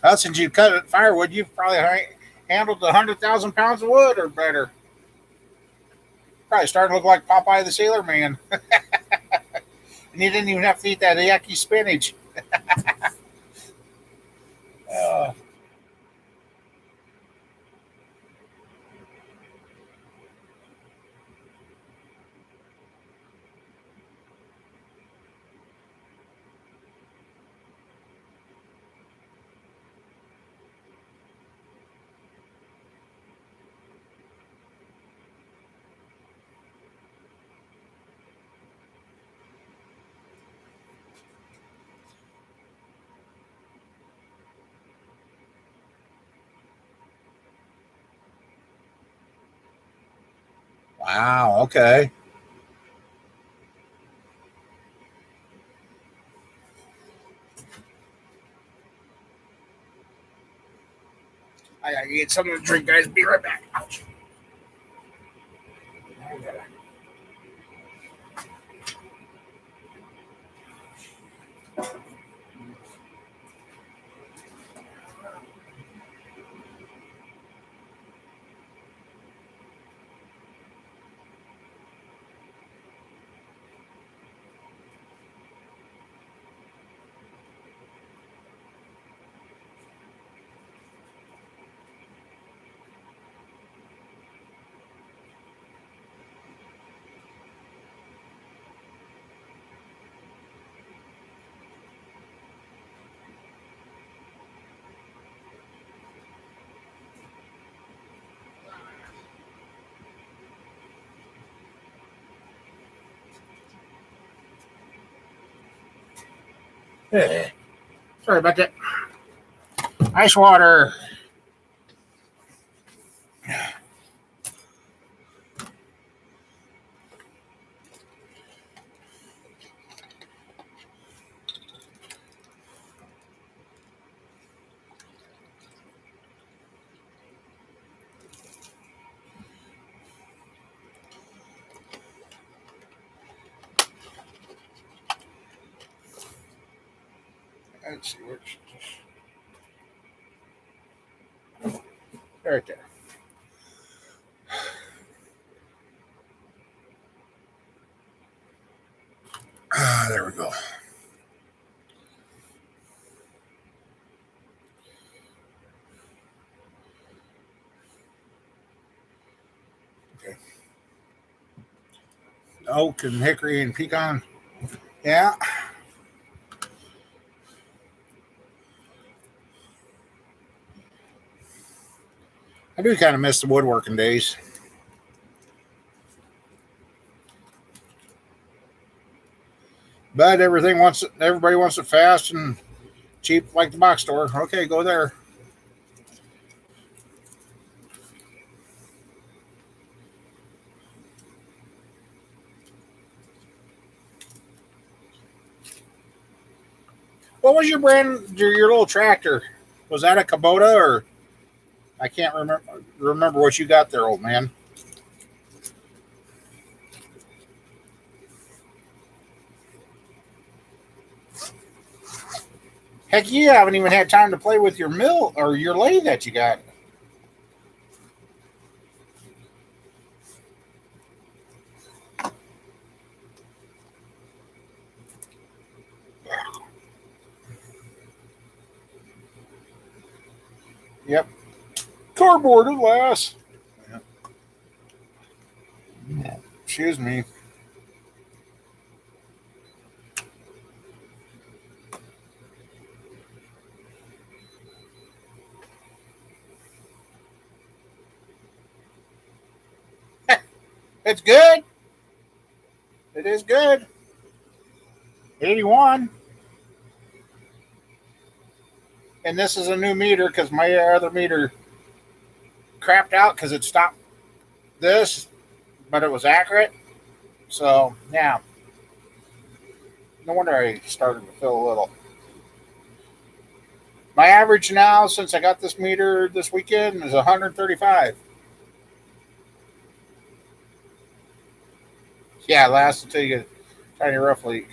Well, since you cut firewood, you've probably handled 100,000 pounds of wood or better. Probably starting to look like Popeye the Sailor Man. And you didn't even have to eat that yucky spinach. Uh, wow. Okay. I gotta get something to drink, guys. Be right back. Ouch. Hey, sorry about that. Ice water. Let's see which. Right there. There we go. Okay. Oak and hickory and pecan. Yeah. I do kind of miss the woodworking days. But everybody wants it fast and cheap like the box store. Okay, go there. What was your brand? Your little tractor? Was that a Kubota or I can't remember what you got there, old man. Heck, you haven't even had time to play with your mill or your lathe that you got. Yep. Cardboard at last. Excuse me. It's good. It is good. 81. And this is a new meter because my other meter crapped out because it stopped this, but it was accurate. So, yeah. No wonder I started to feel a little. My average now, since I got this meter this weekend, is 135. Yeah, it lasts until you get a tiny rough leak.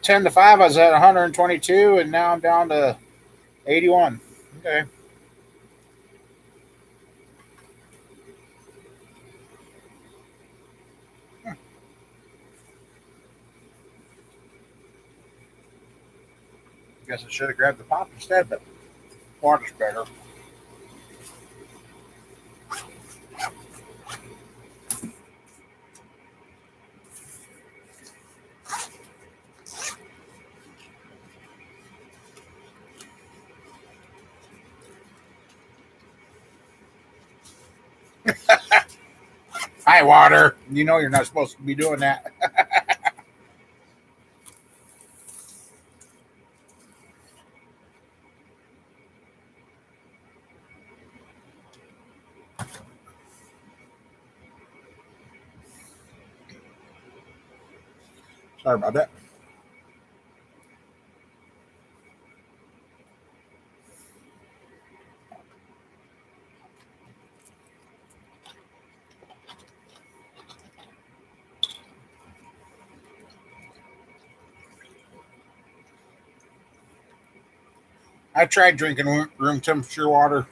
10 to 5, I was at 122, and now I'm down to 81. Okay. Guess I should have grabbed the pop instead, but water's better. Hi, water. You know you're not supposed to be doing that. Sorry about that. I tried drinking room temperature water.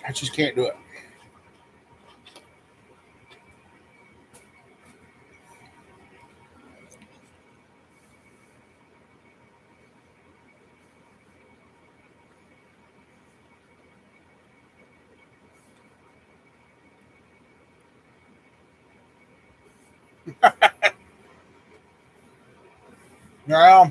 I just can't do it. Well,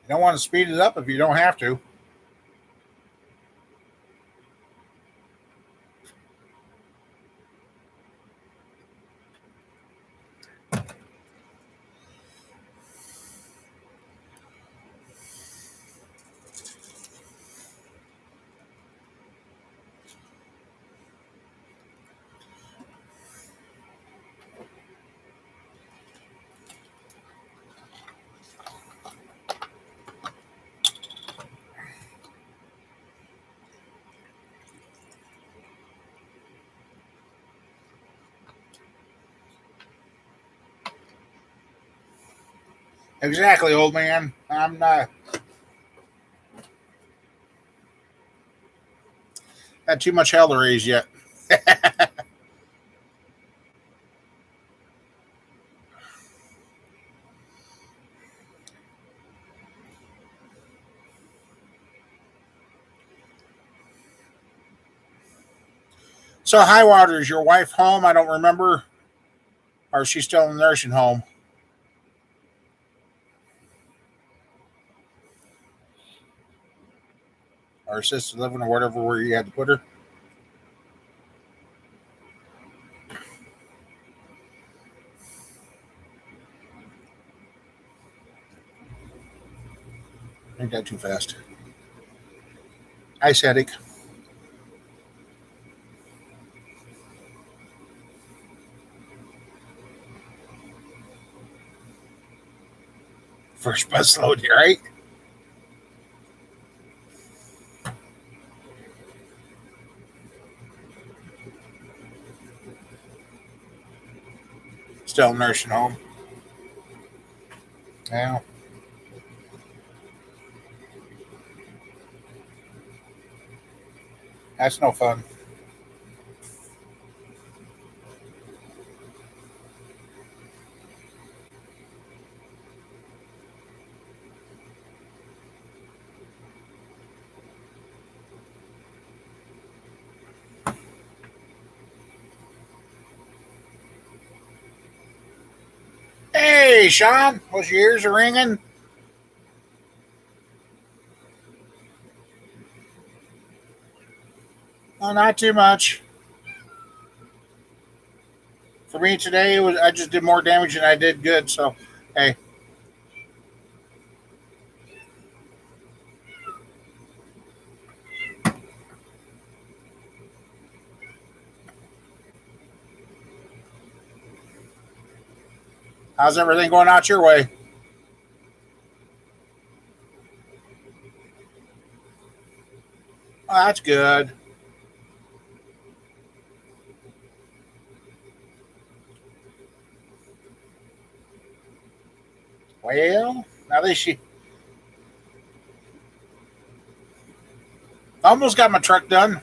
you don't want to speed it up if you don't have to. Exactly, old man. I'm not. Had too much hell to raise yet. So, Highwater, is your wife home? I don't remember. Or is she still in the nursing home? Or assisted living or whatever where you had to put her? Ain't that too fast? Ice headache. First bus load, right? Still in nursing home. Yeah, that's no fun. Hey, Sean, was your ears ringing? Oh, not too much. For me today, it was I just did more damage than I did good. So, hey, how's everything going out your way? Oh, that's good. Well, at least you almost got my truck done.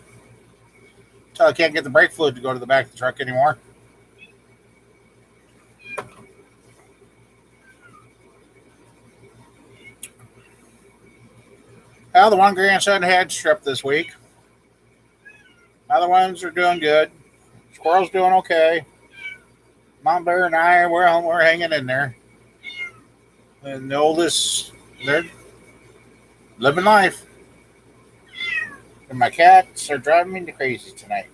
Until I can't get the brake fluid to go to the back of the truck anymore. Well, the one grandson had strep this week. Other ones are doing good. Squirrel's doing okay. Mom Bear and I, we're hanging in there. And the oldest, they're living life. And my cats are driving me crazy tonight.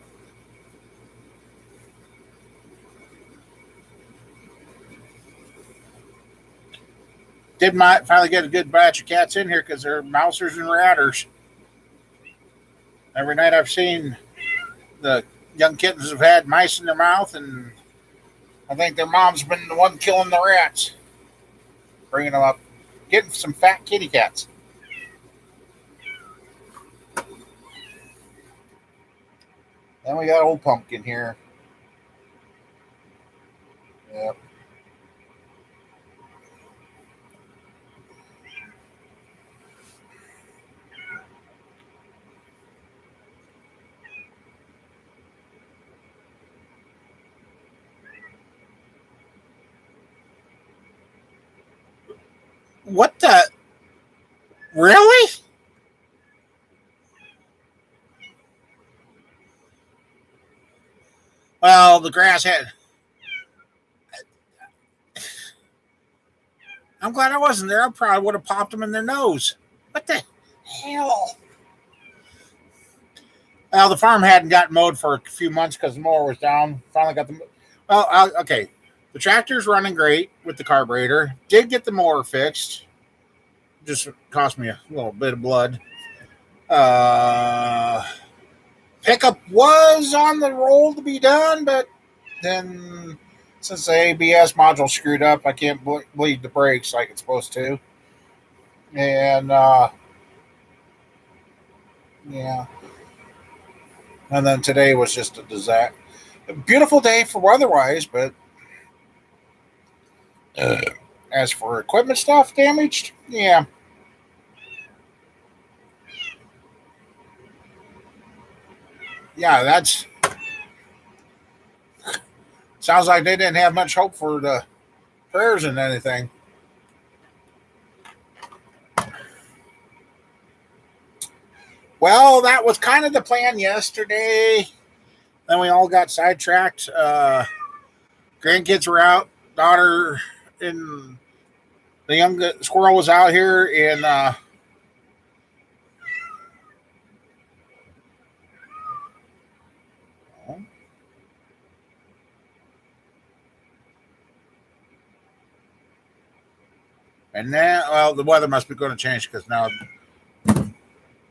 Did my finally get a good batch of cats in here because they're mousers and ratters. Every night I've seen the young kittens have had mice in their mouth, and I think their mom's been the one killing the rats, bringing them up, getting some fat kitty cats. Then we got old pumpkin here. Yep. What the? Really? Well, the grass had. I'm glad I wasn't there. I probably would have popped them in their nose. What the hell? Well, the farm hadn't gotten mowed for a few months because the mower was down. Finally got the. Well, okay. The tractor's running great with the carburetor. Did get the mower fixed. Just cost me a little bit of blood. Uh, Pickup was on the roll to be done, but then since the ABS module screwed up, I can't bleed the brakes like it's supposed to. And yeah, and then today was just a disaster. A beautiful day for weather-wise, but As for equipment stuff damaged, yeah. Yeah, that's sounds like they didn't have much hope for the prayers and anything. Well, that was kind of the plan yesterday. Then we all got sidetracked. Grandkids were out. Daughter and the young squirrel was out here, and then well, the weather must be going to change because now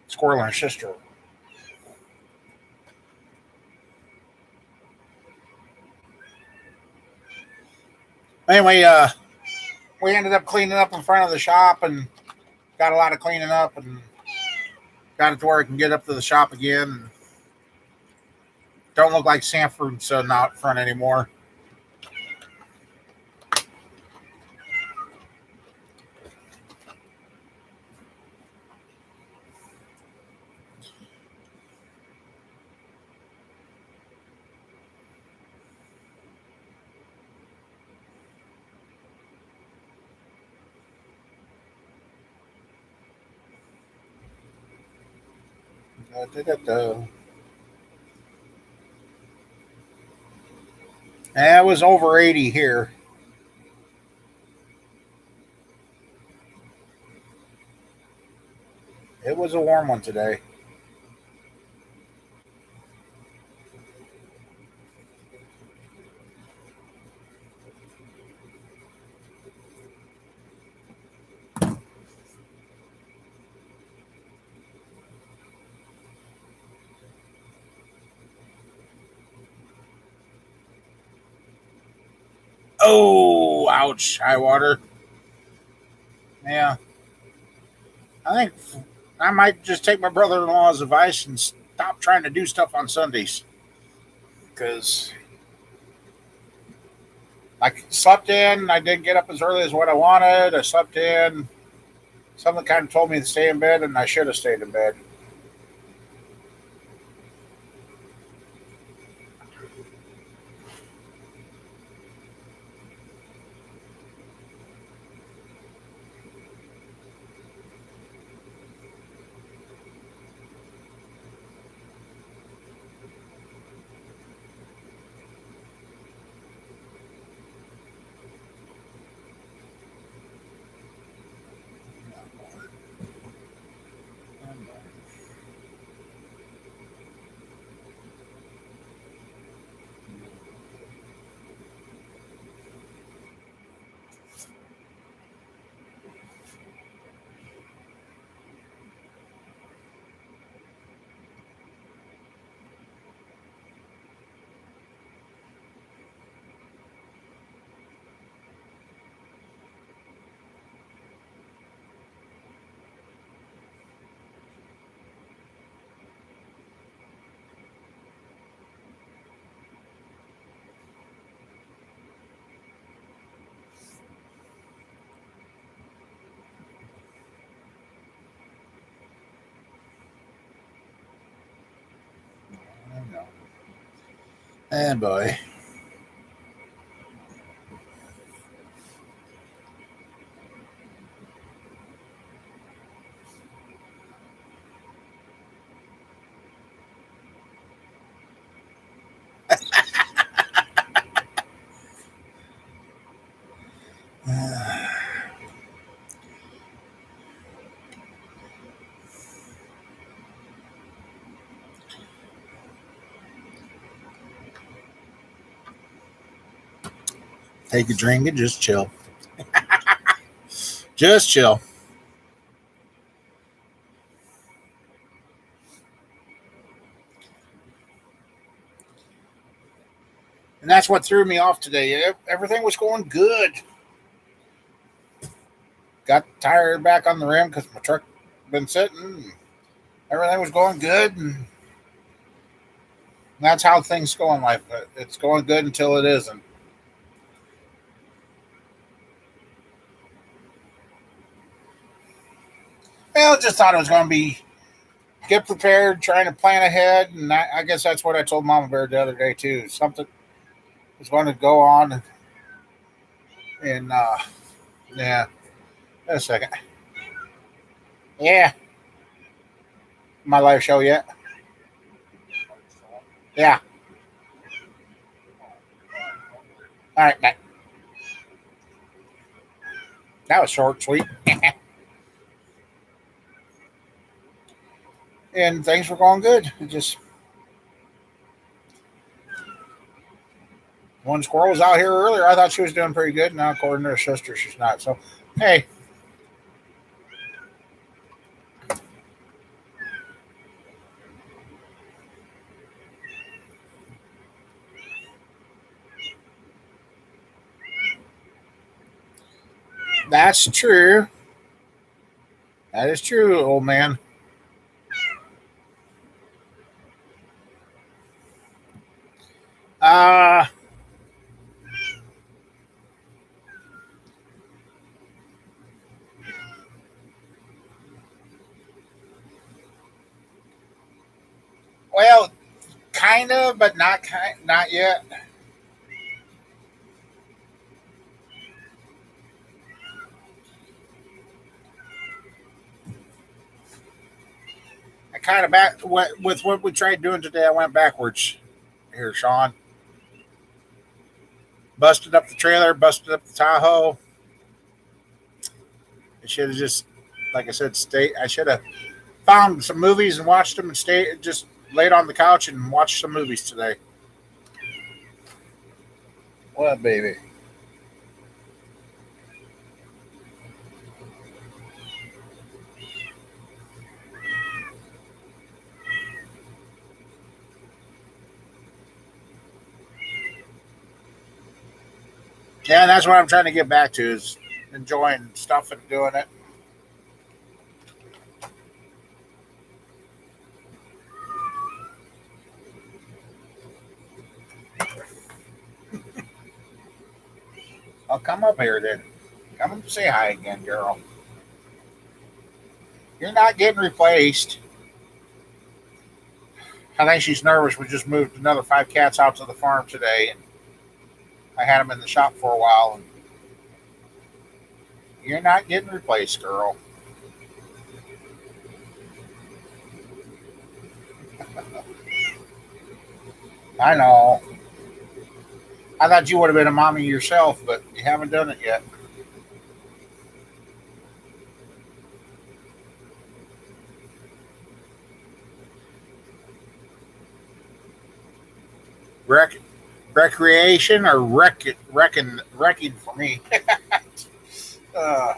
squirrel and her sister. Anyway, we ended up cleaning up in front of the shop and got a lot of cleaning up and got it to where I can get up to the shop again. Don't look like Sanford's out front anymore. It was over 80 here. It was a warm one today. Oh, ouch. High water. Yeah. I think I might just take my brother in law's advice and stop trying to do stuff on Sundays. Because I slept in. I didn't get up as early as what I wanted. I slept in. Something kind of told me to stay in bed, and I should have stayed in bed. I know. And boy. Take a drink and just chill. Just chill. And that's what threw me off today. Everything was going good. Got the tire back on the rim because my truck been sitting. Everything was going good, and that's how things go in life. It's going good until it isn't. Well, just thought it was going to be get prepared, trying to plan ahead, and I guess that's what I told Mama Bear the other day too. Something was going to go on, and yeah, a second, yeah, my live show yet, yeah. All right, that was short, sweet, and things were going good. It just one squirrel was out here earlier. I thought she was doing pretty good. Now, according to her sister, she's not. So, hey, that's true. That is true, old man. Uh, well, kind of, but not yet. I kind of with what we tried doing today. I went backwards here, Sean. Busted up the trailer, busted up the Tahoe. I should have just, like I said, stay. I should have found some movies and watched them and just laid on the couch and watched some movies today. What, baby? Yeah, and that's what I'm trying to get back to is enjoying stuff and doing it. I'll come up here then. Come and say hi again, girl. You're not getting replaced. I think she's nervous. We just moved another 5 cats out to the farm today, and I had them in the shop for a while. And you're not getting replaced, girl. I know. I thought you would have been a mommy yourself, but you haven't done it yet. Rec- recreation or wrecking for me. uh,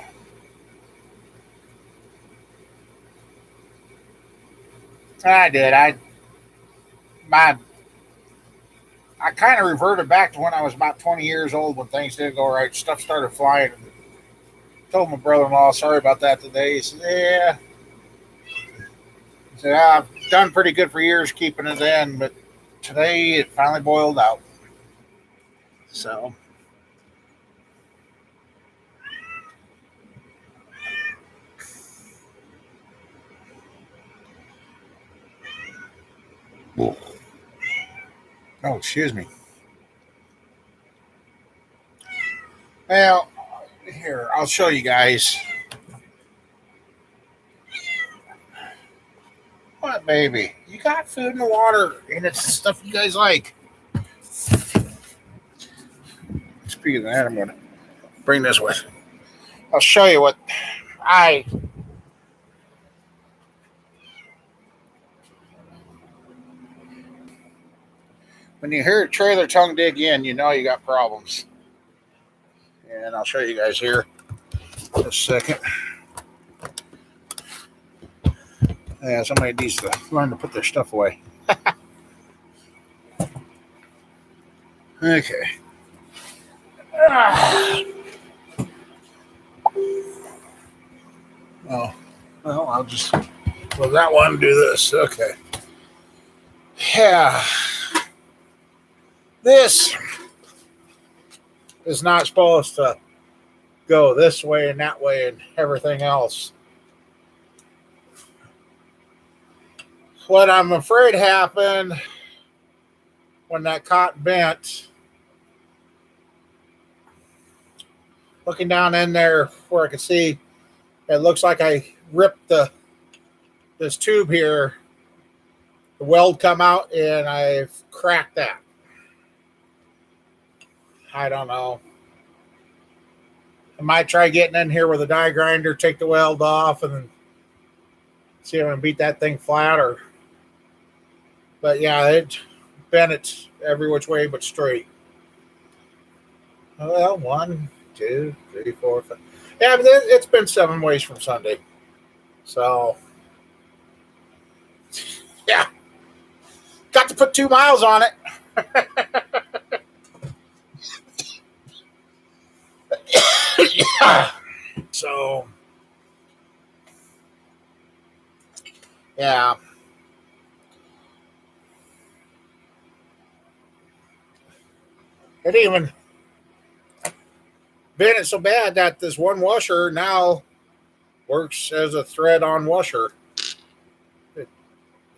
I did. My I kind of reverted back to when I was about 20 years old when things didn't go right. Stuff started flying. Told my brother-in-law, sorry about that today. He said, yeah. He said, I've done pretty good for years keeping it in, but today it finally boiled out. So, oh, excuse me. Well, here, I'll show you guys. What, baby? You got food and water, and it's stuff you guys like. Speaking of that, I'm going to bring this with. I'll show you what I. When you hear a trailer tongue dig in, you know you got problems. And I'll show you guys here in a second. Yeah, somebody needs to learn to put their stuff away. Okay. Oh, well, I'll just with that one do this. Okay. Yeah. This is not supposed to go this way and that way and everything else. What I'm afraid happened when that cot bent, looking down in there where I could see, it looks like I ripped this tube here, the weld come out, and I've cracked that. I don't know. I might try getting in here with a die grinder, take the weld off, and then see if I can beat that thing flat. But yeah, it bent it every which way but straight. Well, 1, 2, 3, 4, 5. Yeah, but it's been 7 ways from Sunday. So, yeah, got to put 2 miles on it. So, yeah. It even bent it so bad that this one washer now works as a thread-on washer. You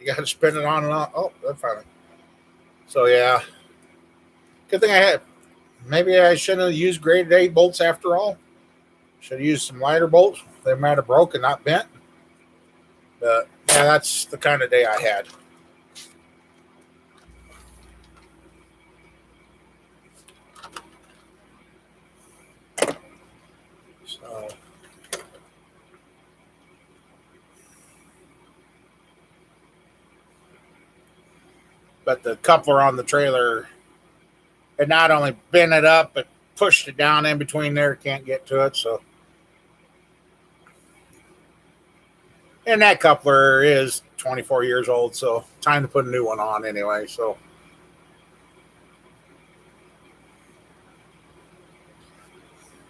got to spin it on and off. Oh, that's fine. So, yeah. Good thing I had. Maybe I shouldn't have used grade 8 bolts after all. Should have used some lighter bolts. They might have broken, not bent. But yeah, that's the kind of day I had. So, but the coupler on the trailer, it not only bent it up, but pushed it down in between there. Can't get to it. So, and that coupler is 24 years old. So, time to put a new one on anyway. So,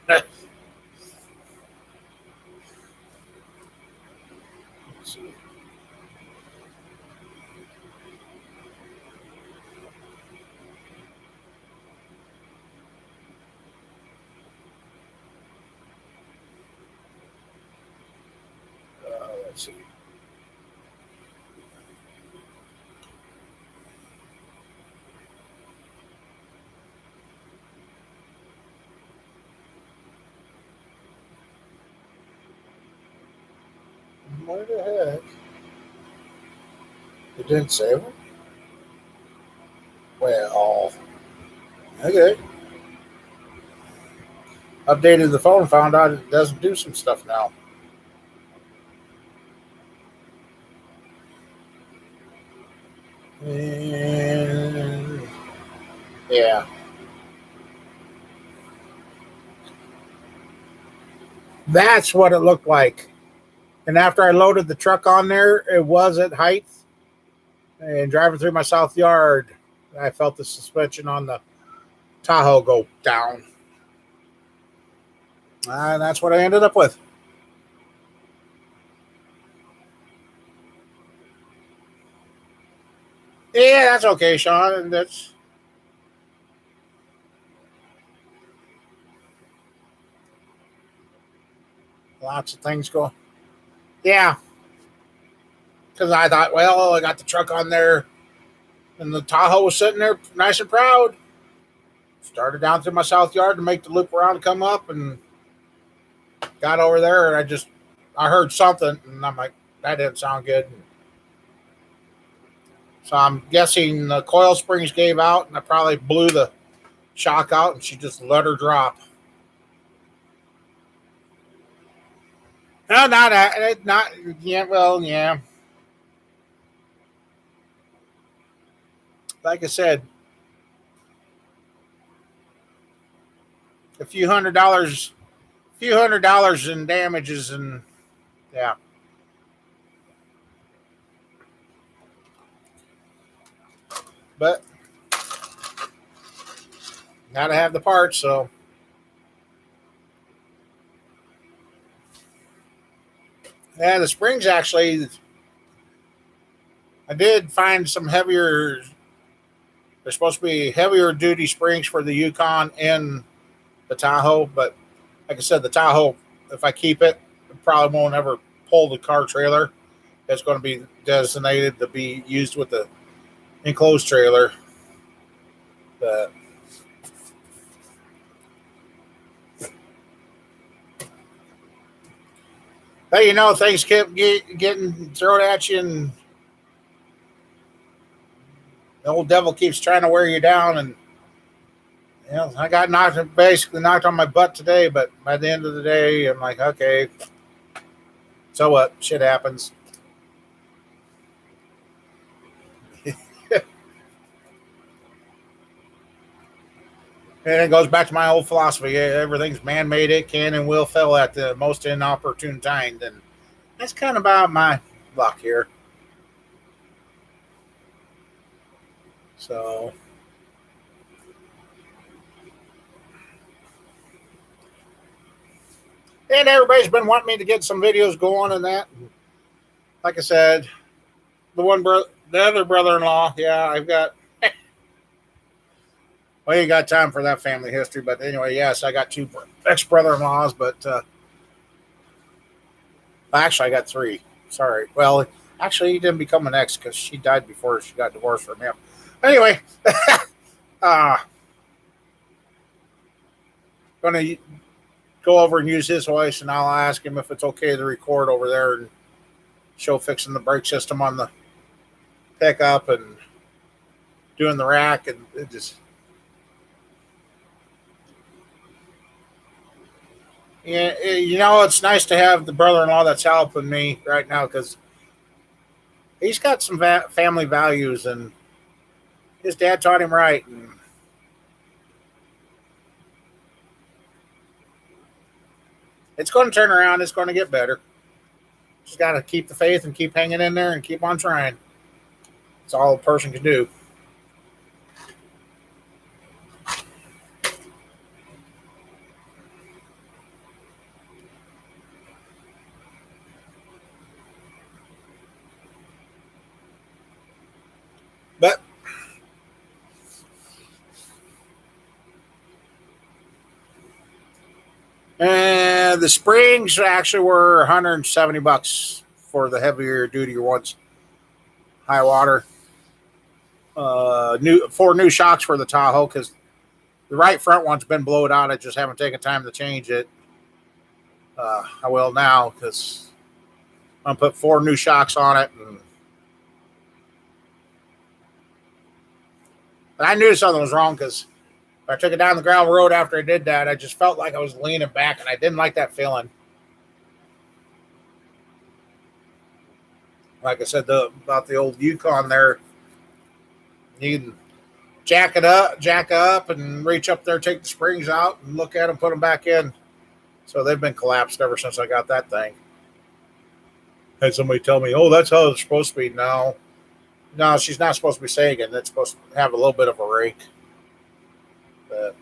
let's see. What the heck? It didn't save it? Well, okay. Updated the phone, found out it doesn't do some stuff now. And yeah. That's what it looked like. And after I loaded the truck on there, it was at height. And driving through my south yard, I felt the suspension on the Tahoe go down. And that's what I ended up with. Yeah, that's okay, Sean. And that's lots of things going. Yeah. Because I thought, well, I got the truck on there, and the Tahoe was sitting there nice and proud. Started down through my south yard to make the loop around, come up, and got over there, and I heard something, and I'm like, that didn't sound good. So I'm guessing the coil springs gave out, and I probably blew the shock out, and she just let her drop. No, not yeah. Well, yeah. Like I said, a few hundred dollars in damages, and yeah. But gotta have the parts, so. Yeah, the springs actually, I did find some heavier. There's supposed to be heavier duty springs for the Yukon and the Tahoe, but like I said, the Tahoe, if I keep it, probably won't ever pull the car trailer. that's going to be designated to be used with the enclosed trailer. But hey, things kept getting thrown at you, and the old devil keeps trying to wear you down. And I got basically knocked on my butt today. But by the end of the day, I'm like, okay, so what? Shit happens. And it goes back to my old philosophy. Everything's man-made. It can and will fail at the most inopportune time. And that's kind of about my luck here. So, and everybody's been wanting me to get some videos going and that. Like I said, the other brother-in-law. Yeah, I've got. Well, you got time for that family history, but anyway, yes, I got two ex-brother-in-laws, but actually, I got three. Sorry. Well, actually, he didn't become an ex because she died before she got divorced from him. Anyway, uh, going to go over and use his voice, and I'll ask him if it's okay to record over there and show fixing the brake system on the pickup and doing the rack, and it just. Yeah, it's nice to have the brother-in-law that's helping me right now because he's got some family values, and his dad taught him right. And it's going to turn around. It's going to get better. Just got to keep the faith and keep hanging in there and keep on trying. That's all a person can do. But the springs actually were $170 for the heavier duty ones. High water. Four new shocks for the Tahoe because the right front one's been blowed out. I just haven't taken time to change it. I will now because I'm gonna put four new shocks on it. And I knew something was wrong because I took it down the gravel road after I did that. I just felt like I was leaning back, and I didn't like that feeling. Like I said about the old Yukon there, you can jack up, and reach up there, take the springs out, and look at them, put them back in. So they've been collapsed ever since I got that thing. Had somebody tell me, "Oh, that's how it's supposed to be." No, she's not supposed to be sagging. It's supposed to have a little bit of a rake. But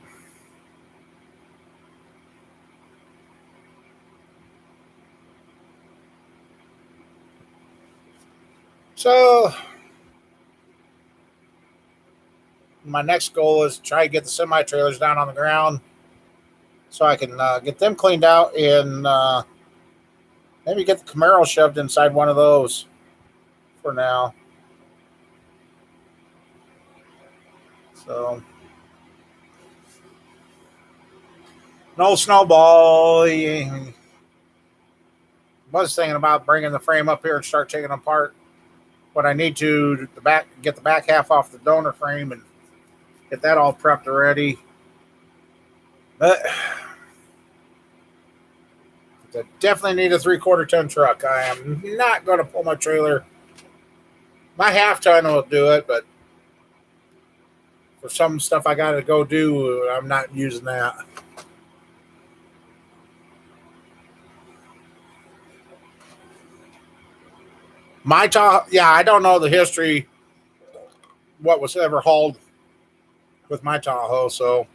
so my next goal is to try to get the semi trailers down on the ground so I can get them cleaned out and maybe get the Camaro shoved inside one of those for now. So, no snowball. I was thinking about bringing the frame up here and start taking them apart. But I need to get the back half off the donor frame and get that all prepped already. But I definitely need a 3/4 ton truck. I am not going to pull my trailer. My half ton will do it, but for some stuff I got to go do, I'm not using that. My Tahoe, yeah, I don't know the history, what was ever hauled with my Tahoe, so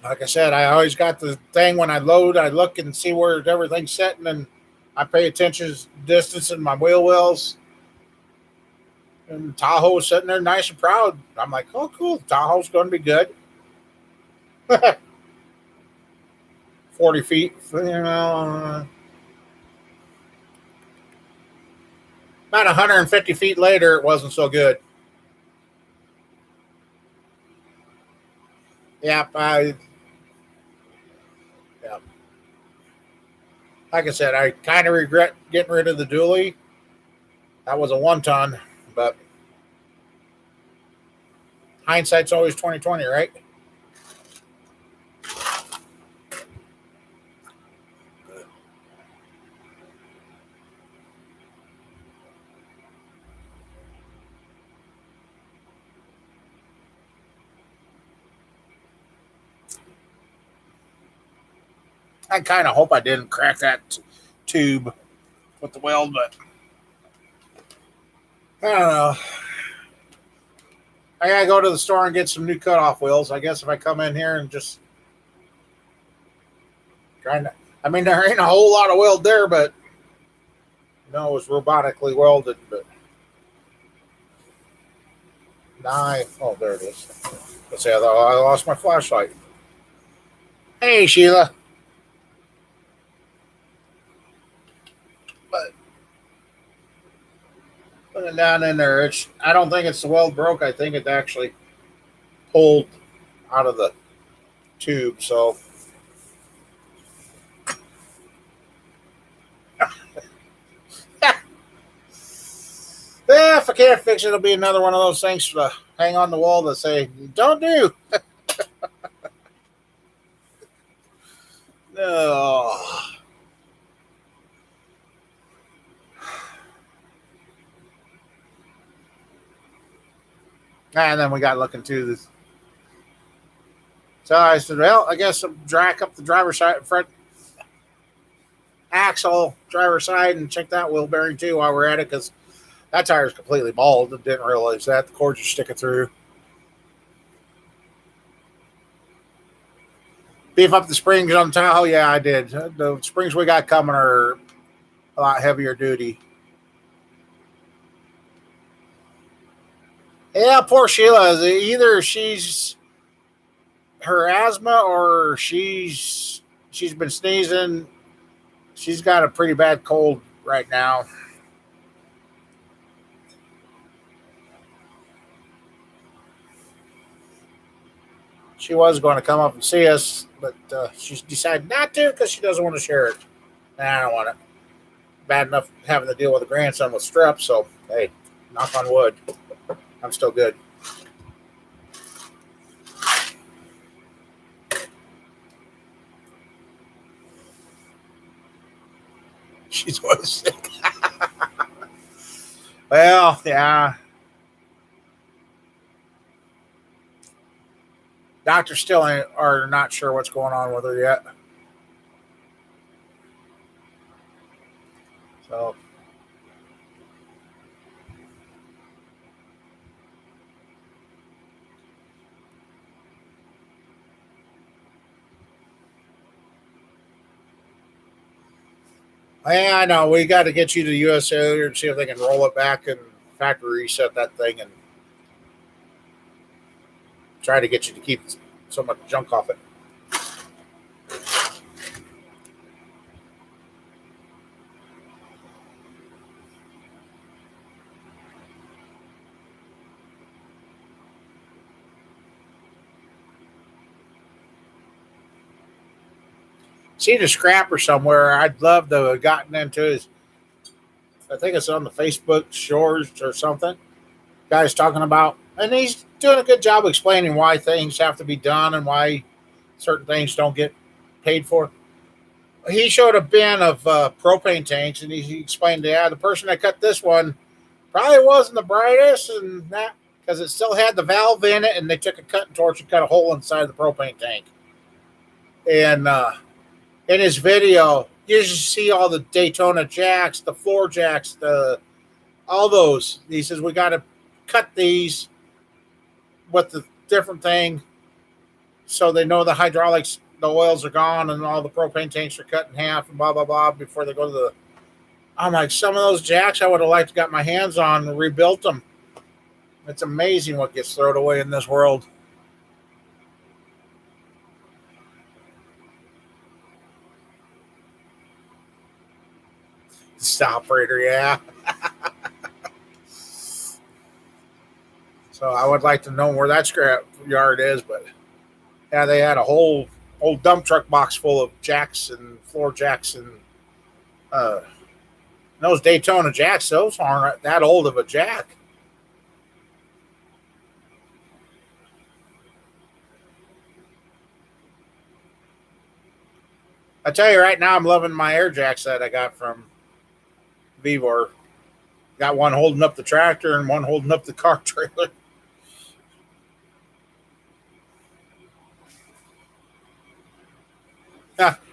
like I said, I always got the thing when I load, I look and see where everything's sitting, and I pay attention to distance in my wheel wells. And Tahoe's sitting there nice and proud. I'm like, oh, cool, Tahoe's going to be good. 40 feet, about 150 feet later, it wasn't so good. Yep, yeah. Like I said, I kind of regret getting rid of the dually. That was a 1 ton, but hindsight's always 2020, right? I kind of hope I didn't crack that tube with the weld, but I don't know. I gotta go to the store and get some new cutoff wheels. I guess if I come in here and just trying to, I mean, there ain't a whole lot of weld there, but it was robotically welded. But oh, there it is. Let's see, I lost my flashlight. Hey, Sheila. But put it down in there. I don't think it's the weld broke. I think it actually pulled out of the tube. So if I can't fix it, it'll be another one of those things to hang on the wall that say, don't do. No. And then we got looking to this. So I said, well, I guess I'll drag up the driver's side, front axle, driver's side, and check that wheel bearing too while we're at it, because that tire is completely bald. I didn't realize that. The cords are sticking through. Beef up the springs on the Tahoe? Yeah, I did. The springs we got coming are a lot heavier duty. Yeah, poor Sheila. Either she's her asthma or she's been sneezing. She's got a pretty bad cold right now. She was going to come up and see us, but she decided not to because she doesn't want to share it. I don't want it. Bad enough having to deal with a grandson with strep, so hey, knock on wood. I'm still good. She's always sick. Well, yeah. Doctors still are not sure what's going on with her yet. So, yeah, I know. We got to get you to the USA and see if they can roll it back and factory reset that thing and try to get you to keep so much junk off it. Seen a scrapper somewhere. I'd love to have gotten into his. I think it's on the Facebook shores or something. Guy's talking about, and he's doing a good job explaining why things have to be done and why certain things don't get paid for. He showed a bin of propane tanks, and he explained, yeah, the person that cut this one probably wasn't the brightest, and that because it still had the valve in it, and they took a cutting torch and cut a hole inside the propane tank. And in his video, you just see all the Daytona jacks, the floor jacks, all those. He says we got to cut these with the different thing so they know the hydraulics, the oils are gone, and all the propane tanks are cut in half and blah blah blah before they go to the. I'm like, some of those jacks I would have liked to got my hands on and rebuilt them. It's amazing what gets thrown away in this world. operator, yeah. So I would like to know where that scrap yard is, but yeah, they had a whole old dump truck box full of jacks and floor jacks and uh, those Daytona jacks. Those aren't that old of a jack. I tell you right now, I'm loving my air jacks that I got from Vivor. Got one holding up the tractor and one holding up the car trailer.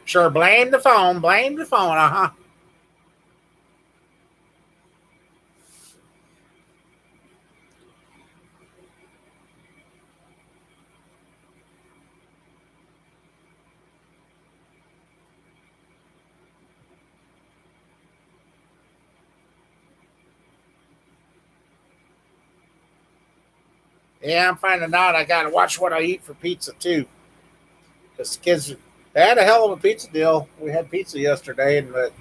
Sure, blame the phone. Blame the phone. Uh huh. Yeah, I'm finding out I got to watch what I eat for pizza too. Because the kids, they had a hell of a pizza deal. We had pizza yesterday, and but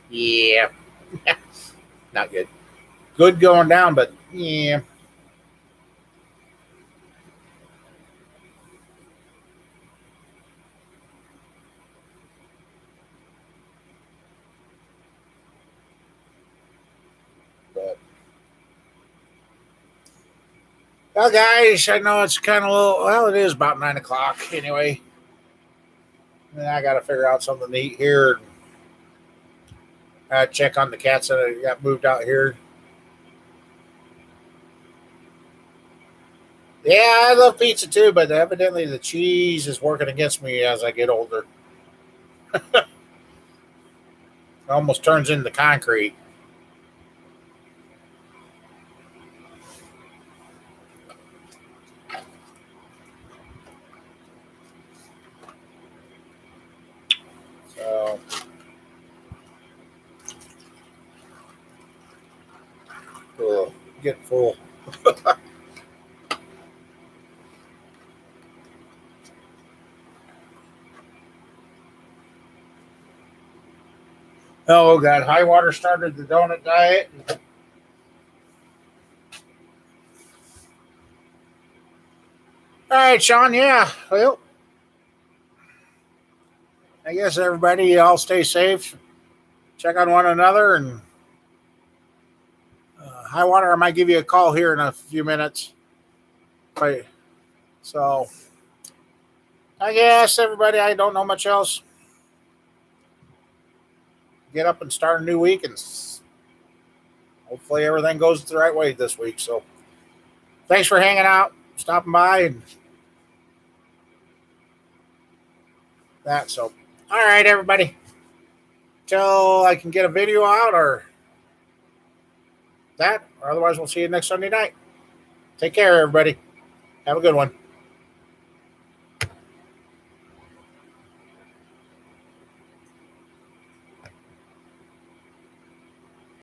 yeah, not good. Good going down, but yeah. But well, guys, I know it's kind of little. Well, it is about 9 o'clock anyway. And I got to figure out something to eat here. Check on the cats that got moved out here. Yeah, I love pizza too, but evidently the cheese is working against me as I get older. It almost turns into concrete. So, get full. Oh, God. High water started the donut diet. All right, Sean. Yeah. Well, I guess everybody all stay safe. Check on one another. And high water, I might give you a call here in a few minutes. But, so, I guess everybody, I don't know much else. Get up and start a new week, and hopefully everything goes the right way this week. So, thanks for hanging out, stopping by, and that. So, all right, everybody. Till I can get a video out or that, or otherwise, we'll see you next Sunday night. Take care, everybody. Have a good one.